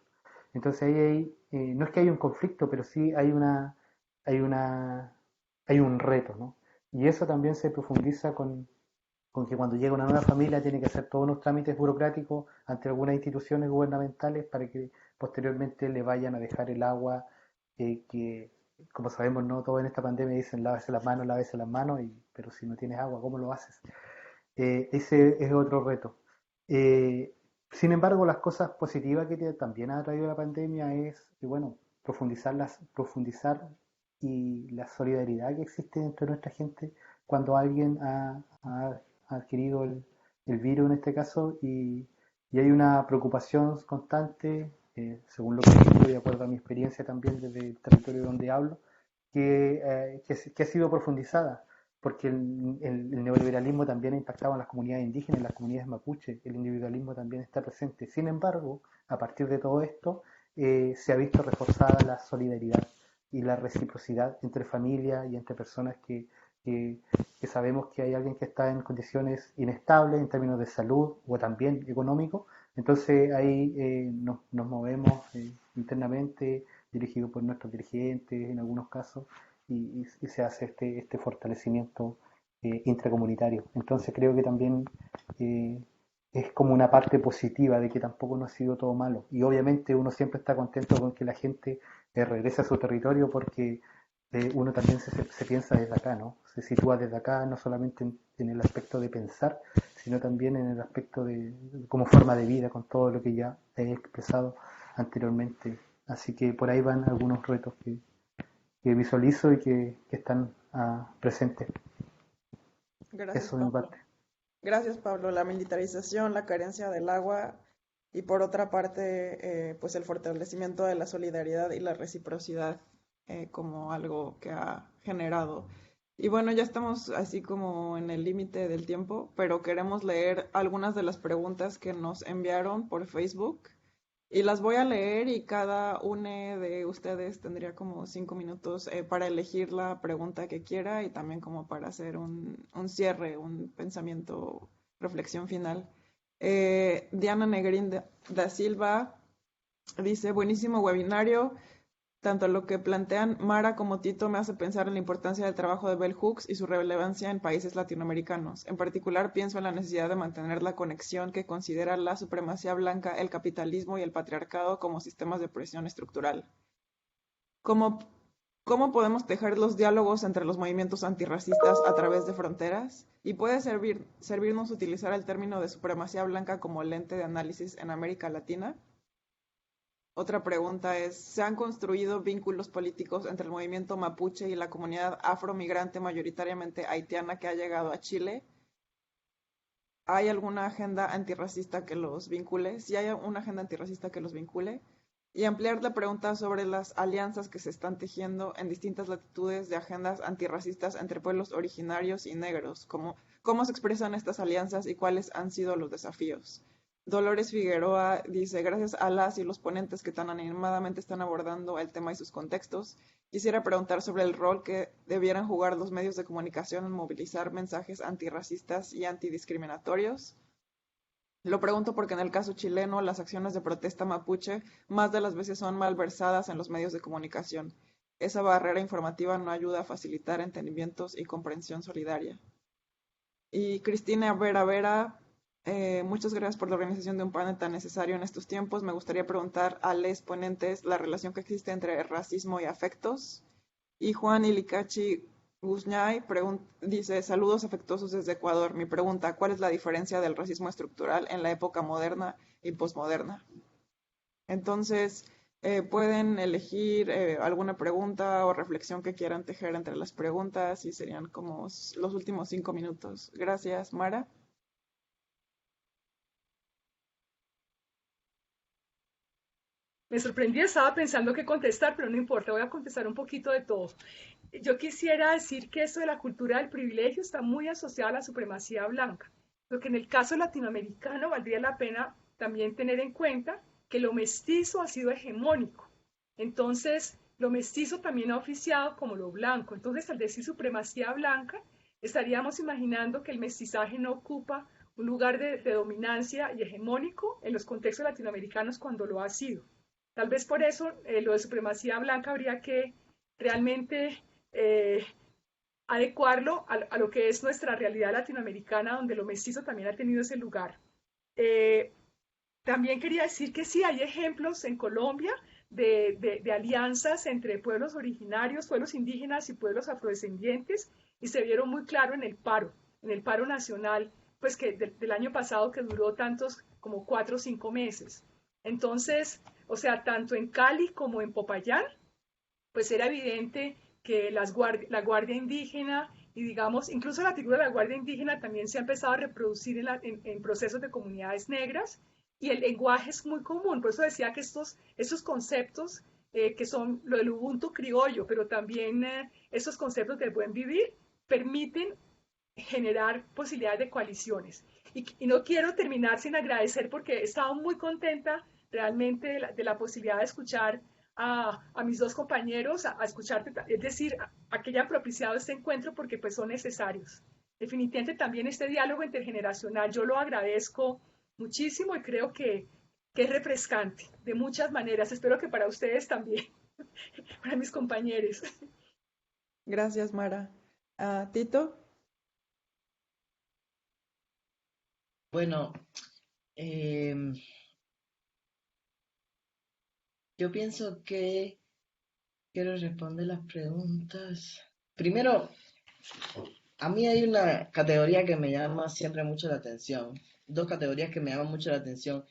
Entonces no es que haya un conflicto, pero sí hay una, hay un reto, ¿no? Y eso también se profundiza con que cuando llega una nueva familia tiene que hacer todos unos trámites burocráticos ante algunas instituciones gubernamentales para que posteriormente le vayan a dejar el agua, que como sabemos, no todo en esta pandemia dicen lávese las manos, pero si no tienes agua, ¿cómo lo haces? Ese es otro reto. Eh, Sin embargo, las cosas positivas que también ha traído la pandemia es, bueno, profundizar y la solidaridad que existe entre nuestra gente cuando alguien ha adquirido el virus en este caso y hay una preocupación constante, según lo que he visto y de acuerdo a mi experiencia también desde el territorio donde hablo, que ha sido profundizada porque el neoliberalismo también ha impactado en las comunidades indígenas, en las comunidades mapuche, el individualismo también está presente. Sin embargo, a partir de todo esto, se ha visto reforzada la solidaridad y la reciprocidad entre familias y entre personas que, que sabemos que hay alguien que está en condiciones inestables en términos de salud o también económico. Entonces ahí nos movemos internamente, dirigidos por nuestros dirigentes en algunos casos, y se hace este fortalecimiento intracomunitario. Entonces creo que también es como una parte positiva de que tampoco no ha sido todo malo. Y obviamente uno siempre está contento con que la gente regrese a su territorio porque uno también se piensa desde acá, ¿no? Se sitúa desde acá, no solamente en el aspecto de pensar, sino también en el aspecto de como forma de vida, con todo lo que ya he expresado anteriormente. Así que por ahí van algunos retos que visualizo y que están presentes. Gracias, Eso de mi Pablo. parte. Gracias, Pablo. La militarización, la carencia del agua y por otra parte, pues el fortalecimiento de la solidaridad y la reciprocidad como algo que ha generado. Y bueno, ya estamos así como en el límite del tiempo, pero queremos leer algunas de las preguntas que nos enviaron por Facebook. Y las voy a leer y cada uno de ustedes tendría como 5 minutos para elegir la pregunta que quiera y también como para hacer un cierre, un pensamiento, reflexión final. Diana Negrín da Silva dice, buenísimo webinario. Tanto lo que plantean Mara como Tito me hace pensar en la importancia del trabajo de Bell Hooks y su relevancia en países latinoamericanos. En particular, pienso en la necesidad de mantener la conexión que considera la supremacía blanca, el capitalismo y el patriarcado como sistemas de presión estructural. ¿Cómo, cómo podemos tejer los diálogos entre los movimientos antirracistas a través de fronteras? Y puede servirnos utilizar el término de supremacía blanca como lente de análisis en América Latina. Otra pregunta es, ¿se han construido vínculos políticos entre el movimiento mapuche y la comunidad afromigrante mayoritariamente haitiana que ha llegado a Chile? ¿Hay alguna agenda antirracista que los vincule? Si hay una agenda antirracista que los vincule. Y ampliar la pregunta sobre las alianzas que se están tejiendo en distintas latitudes de agendas antirracistas entre pueblos originarios y negros. ¿Cómo se expresan estas alianzas y cuáles han sido los desafíos? Dolores Figueroa dice, gracias a las y los ponentes que tan animadamente están abordando el tema y sus contextos, quisiera preguntar sobre el rol que debieran jugar los medios de comunicación en movilizar mensajes antirracistas y antidiscriminatorios. Lo pregunto porque en el caso chileno las acciones de protesta mapuche más de las veces son malversadas en los medios de comunicación. Esa barrera informativa no ayuda a facilitar entendimientos y comprensión solidaria. Y Cristina Vera, muchas gracias por la organización de un panel tan necesario en estos tiempos. Me gustaría preguntar a los ponentes la relación que existe entre racismo y afectos. Y Juan Ilicachi Guzñay dice, saludos afectuosos desde Ecuador. Mi pregunta, ¿cuál es la diferencia del racismo estructural en la época moderna y posmoderna? Entonces, pueden elegir alguna pregunta o reflexión que quieran tejer entre las preguntas y serían como los últimos 5 minutos. Gracias, Mara. Me sorprendí, estaba pensando qué contestar, pero no importa, voy a contestar un poquito de todo. Yo quisiera decir que esto de la cultura del privilegio está muy asociado a la supremacía blanca, lo que en el caso latinoamericano valdría la pena también tener en cuenta que lo mestizo ha sido hegemónico. Entonces, lo mestizo también ha oficiado como lo blanco. Entonces, al decir supremacía blanca, estaríamos imaginando que el mestizaje no ocupa un lugar de dominancia y hegemónico en los contextos latinoamericanos cuando lo ha sido. Tal vez por eso lo de supremacía blanca habría que realmente adecuarlo a lo que es nuestra realidad latinoamericana, donde lo mestizo también ha tenido ese lugar. Eh, También quería decir que sí hay ejemplos en Colombia de alianzas entre pueblos originarios, pueblos indígenas y pueblos afrodescendientes, y se vieron muy claro en el paro nacional, pues que del año pasado que duró tantos como 4 o 5 meses. Entonces, o sea, tanto en Cali como en Popayán, pues era evidente que la Guardia Indígena y digamos, incluso la figura de la Guardia Indígena también se ha empezado a reproducir en procesos de comunidades negras y el lenguaje es muy común. Por eso decía que estos conceptos que son lo del Ubuntu criollo, pero también estos conceptos del buen vivir, permiten generar posibilidades de coaliciones. Y no quiero terminar sin agradecer porque he estado muy contenta realmente de la posibilidad de escuchar a mis dos compañeros, a escucharte, es decir, a que hayan propiciado este encuentro porque pues son necesarios. Definitivamente también este diálogo intergeneracional yo lo agradezco muchísimo y creo que es refrescante de muchas maneras. Espero que para ustedes también, para mis compañeros. Gracias, Mara. Tito. Bueno, yo pienso que quiero responder las preguntas. Primero, a mí hay una categoría que me llama siempre mucho la atención, dos categorías que me llaman mucho la atención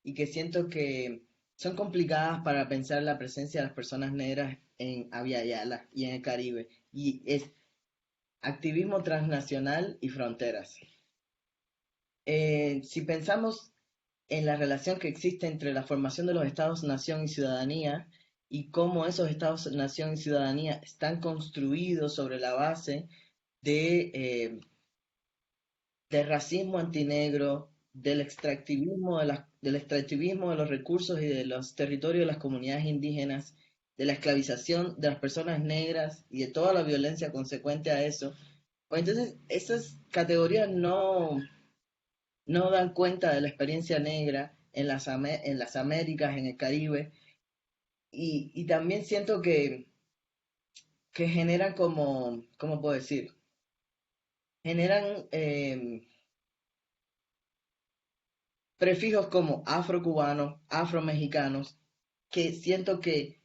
y que siento que son complicadas para pensar la presencia de las personas negras en Abya Yala y en el Caribe, y es activismo transnacional y fronteras. Si pensamos en la relación que existe entre la formación de los estados, nación y ciudadanía, y cómo esos estados, nación y ciudadanía están construidos sobre la base de racismo antinegro, del extractivismo de los recursos y de los territorios de las comunidades indígenas, de la esclavización de las personas negras y de toda la violencia consecuente a eso, pues entonces esas categorías no dan cuenta de la experiencia negra en las Américas, en el Caribe, y también siento que generan como, ¿cómo puedo decir? Generan prefijos como afrocubanos, afromexicanos, que siento que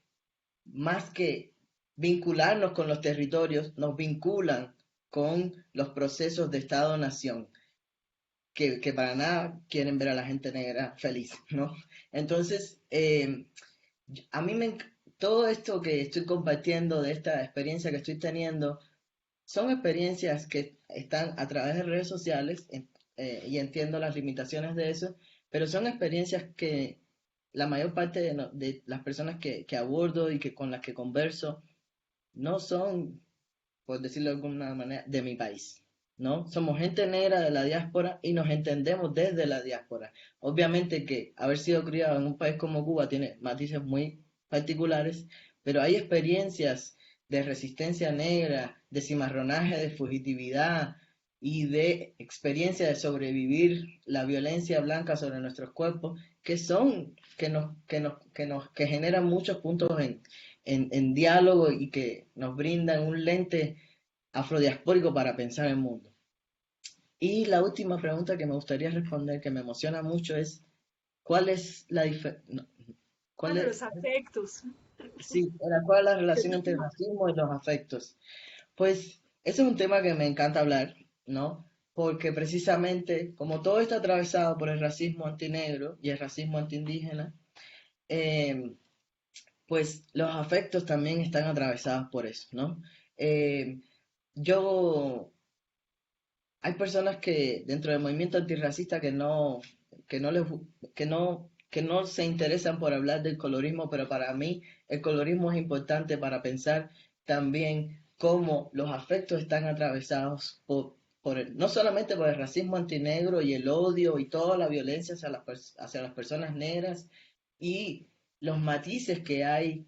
más que vincularnos con los territorios, nos vinculan con los procesos de Estado-Nación, que para nada quieren ver a la gente negra feliz, ¿no? Entonces, a mí todo esto que estoy compartiendo de esta experiencia que estoy teniendo, son experiencias que están a través de redes sociales, y entiendo las limitaciones de eso, pero son experiencias que la mayor parte de las personas que abordo y con las que converso no son, por decirlo de alguna manera, de mi país, ¿no? Somos gente negra de la diáspora y nos entendemos desde la diáspora. Obviamente que haber sido criado en un país como Cuba tiene matices muy particulares, pero hay experiencias de resistencia negra, de cimarronaje, de fugitividad y de experiencia de sobrevivir la violencia blanca sobre nuestros cuerpos, que generan muchos puntos en diálogo y que nos brindan un lente afrodiaspórico para pensar el mundo. Y la última pregunta que me gustaría responder, que me emociona mucho, es ¿cuál es la diferencia? Los afectos. Sí, ¿cuál es la relación entre el racismo y los afectos? Pues ese es un tema que me encanta hablar, ¿no? Porque precisamente, como todo está atravesado por el racismo antinegro y el racismo antiindígena, pues los afectos también están atravesados por eso, ¿no? Yo, hay personas que dentro del movimiento antirracista que no les, que no se interesan por hablar del colorismo, pero para mí el colorismo es importante para pensar también cómo los afectos están atravesados no solamente por el racismo antinegro y el odio y toda la violencia hacia las personas negras y los matices que hay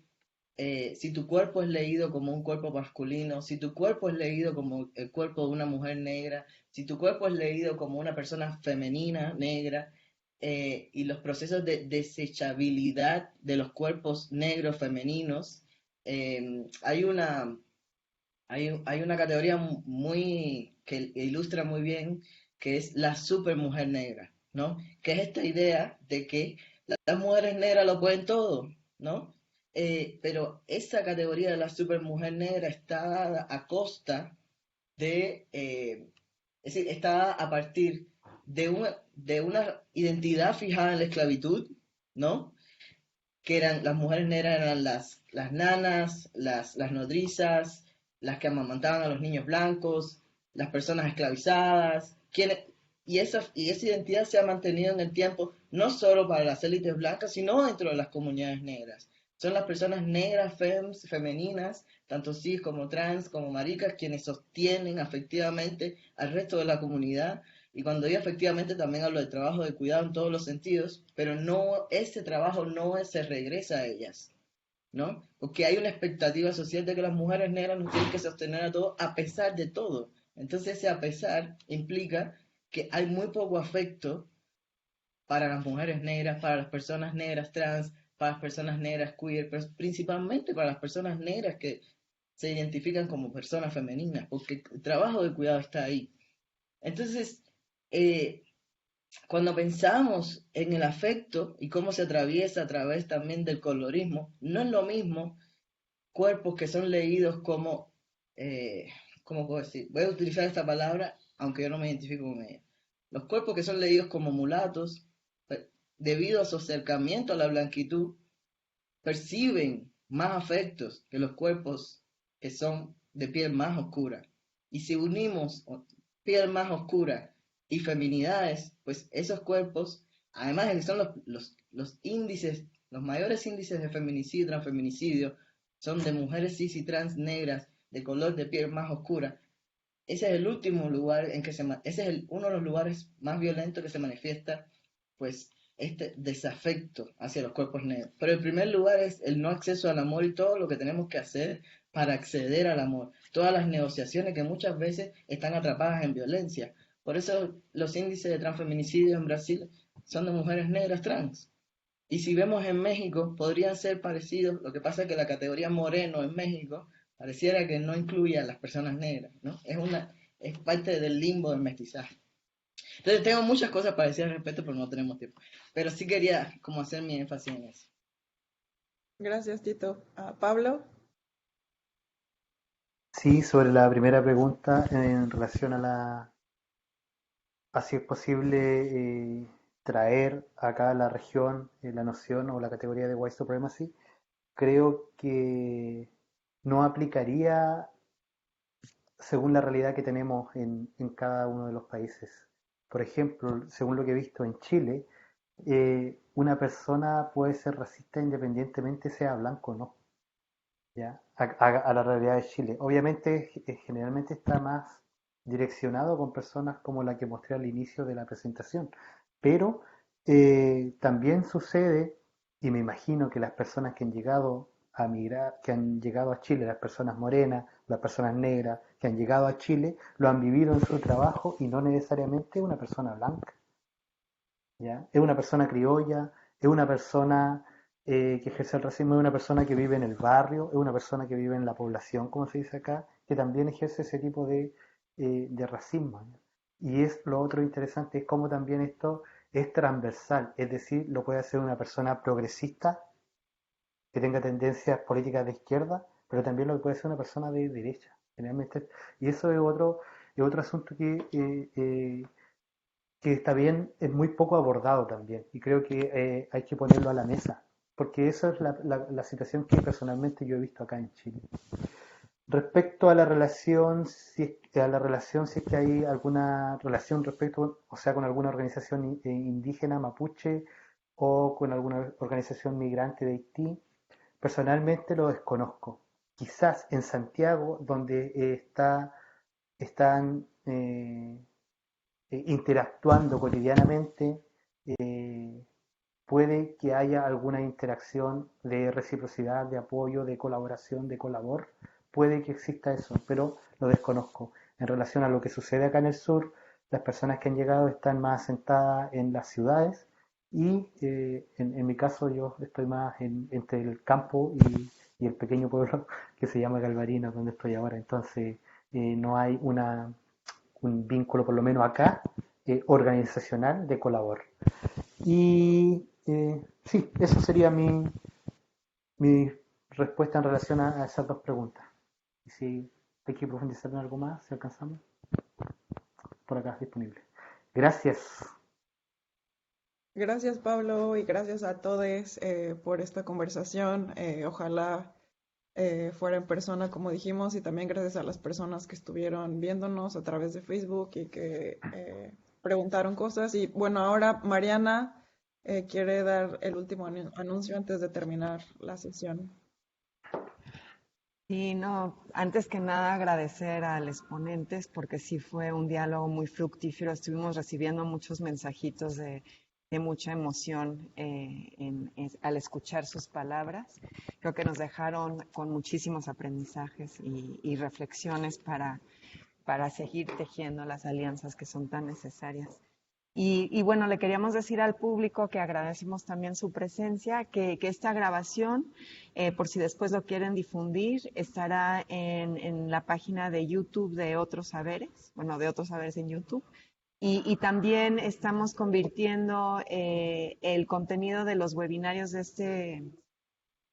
si tu cuerpo es leído como un cuerpo masculino, si tu cuerpo es leído como el cuerpo de una mujer negra, si tu cuerpo es leído como una persona femenina, negra, y los procesos de desechabilidad de los cuerpos negros femeninos, hay una categoría muy que ilustra muy bien, que es la super mujer negra, ¿no? Que es esta idea de que las mujeres negras lo pueden todo, ¿no? Pero esa categoría de la super mujer negra está dada a costa es decir, está dada a partir de una identidad fijada en la esclavitud, ¿no? Que eran, las mujeres negras eran las nanas, las nodrizas, las que amamantaban a los niños blancos, las personas esclavizadas, y esa identidad se ha mantenido en el tiempo, no solo para las élites blancas, sino dentro de las comunidades negras. Son las personas negras, femeninas, tanto cis como trans, como maricas, quienes sostienen afectivamente al resto de la comunidad. Y cuando digo efectivamente también hablo de trabajo de cuidado en todos los sentidos, pero no, ese trabajo no se regresa a ellas, ¿no? Porque hay una expectativa social de que las mujeres negras nos tienen que sostener a todos a pesar de todo. Entonces ese a pesar implica que hay muy poco afecto para las mujeres negras, para las personas negras trans, para las personas negras queer, pero principalmente para las personas negras que se identifican como personas femeninas, porque el trabajo de cuidado está ahí. Entonces, eh, cuando pensamos en el afecto y cómo se atraviesa a través también del colorismo, no es lo mismo cuerpos que son leídos como, ¿cómo puedo decir? Voy a utilizar esta palabra, aunque yo no me identifico con ella. Los cuerpos que son leídos como mulatos, debido a su acercamiento a la blanquitud, perciben más afectos que los cuerpos que son de piel más oscura. Y si unimos piel más oscura y feminidades, pues esos cuerpos, además de que son los índices, los mayores índices de feminicidio y transfeminicidio, son de mujeres cis y trans negras de color de piel más oscura. Ese es el último lugar en que ese es uno de los lugares más violentos que se manifiesta, pues, este desafecto hacia los cuerpos negros. Pero el primer lugar es el no acceso al amor y todo lo que tenemos que hacer para acceder al amor. Todas las negociaciones que muchas veces están atrapadas en violencia. Por eso los índices de transfeminicidio en Brasil son de mujeres negras trans. Y si vemos en México, podrían ser parecidos. Lo que pasa es que la categoría moreno en México pareciera que no incluye a las personas negras, ¿no? Es parte del limbo del mestizaje. Entonces tengo muchas cosas para decir al respecto, pero no tenemos tiempo. Pero sí quería como hacer mi énfasis en eso. Gracias, Tito. Pablo. Sí, sobre la primera pregunta en relación a si es posible traer acá a la región la noción o la categoría de white supremacy, creo que no aplicaría según la realidad que tenemos en cada uno de los países. Por ejemplo, según lo que he visto en Chile, una persona puede ser racista independientemente sea blanco o no, ¿ya? A la realidad de Chile. Obviamente, generalmente está más direccionado con personas como la que mostré al inicio de la presentación, pero también sucede, y me imagino que las personas que han llegado a migrar, que han llegado a Chile, las personas morenas, las personas negras que han llegado a Chile, lo han vivido en su trabajo y no necesariamente una persona blanca, ¿ya? Es una persona criolla, es una persona que ejerce el racismo, es una persona que vive en el barrio, es una persona que vive en la población, como se dice acá, que también ejerce ese tipo de racismo, ¿ya? Y es lo otro interesante, es cómo también esto es transversal, es decir, lo puede hacer una persona progresista que tenga tendencias políticas de izquierda, pero también lo puede ser una persona de derecha, generalmente. Y eso es otro asunto que está bien, es muy poco abordado también, y creo que hay que ponerlo a la mesa, porque esa es la situación que personalmente yo he visto acá en Chile. Respecto a la relación, si es que hay alguna relación respecto, o sea, con alguna organización indígena mapuche o con alguna organización migrante de Haití, personalmente lo desconozco. Quizás en Santiago, donde están interactuando cotidianamente, puede que haya alguna interacción de reciprocidad, de apoyo, de colaboración, de colabor. Puede que exista eso, pero lo desconozco. En relación a lo que sucede acá en el sur, las personas que han llegado están más asentadas en las ciudades y en mi caso yo estoy más entre el campo y el pequeño pueblo que se llama Galvarino, donde estoy ahora. Entonces no hay un vínculo, por lo menos acá, organizacional de colabor. Y sí, eso sería mi respuesta en relación a esas dos preguntas. Y si hay que profundizar en algo más, si alcanzamos, por acá es disponible. Gracias. Gracias, Pablo, y gracias a todos por esta conversación. Ojalá fuera en persona, como dijimos, y también gracias a las personas que estuvieron viéndonos a través de Facebook y que preguntaron cosas. Y bueno, ahora Mariana quiere dar el último anuncio antes de terminar la sesión. Y no, antes que nada agradecer a los ponentes porque sí fue un diálogo muy fructífero. Estuvimos recibiendo muchos mensajitos de mucha emoción al escuchar sus palabras. Creo que nos dejaron con muchísimos aprendizajes y reflexiones para seguir tejiendo las alianzas que son tan necesarias. Y bueno, le queríamos decir al público que agradecemos también su presencia, que esta grabación, por si después lo quieren difundir, estará en la página de YouTube de Otros Saberes, bueno, de Otros Saberes en YouTube. Y también estamos convirtiendo el contenido de los webinarios de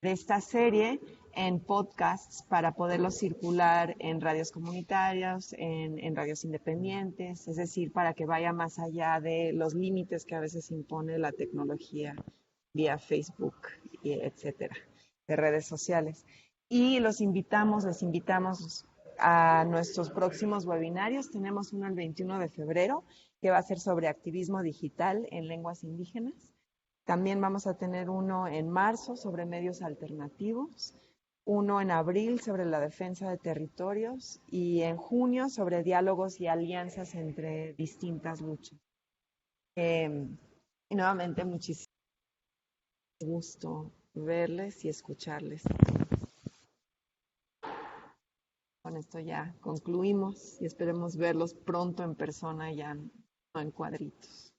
esta serie en podcasts para poderlos circular en radios comunitarias, en radios independientes, es decir, para que vaya más allá de los límites que a veces impone la tecnología vía Facebook, y etcétera, de redes sociales. Y les invitamos a nuestros próximos webinarios. Tenemos uno el 21 de febrero, que va a ser sobre activismo digital en lenguas indígenas. También vamos a tener uno en marzo sobre medios alternativos, uno en abril sobre la defensa de territorios y en junio sobre diálogos y alianzas entre distintas luchas. Y nuevamente muchísimo gusto verles y escucharles. Con esto ya concluimos y esperemos verlos pronto en persona, ya no en cuadritos.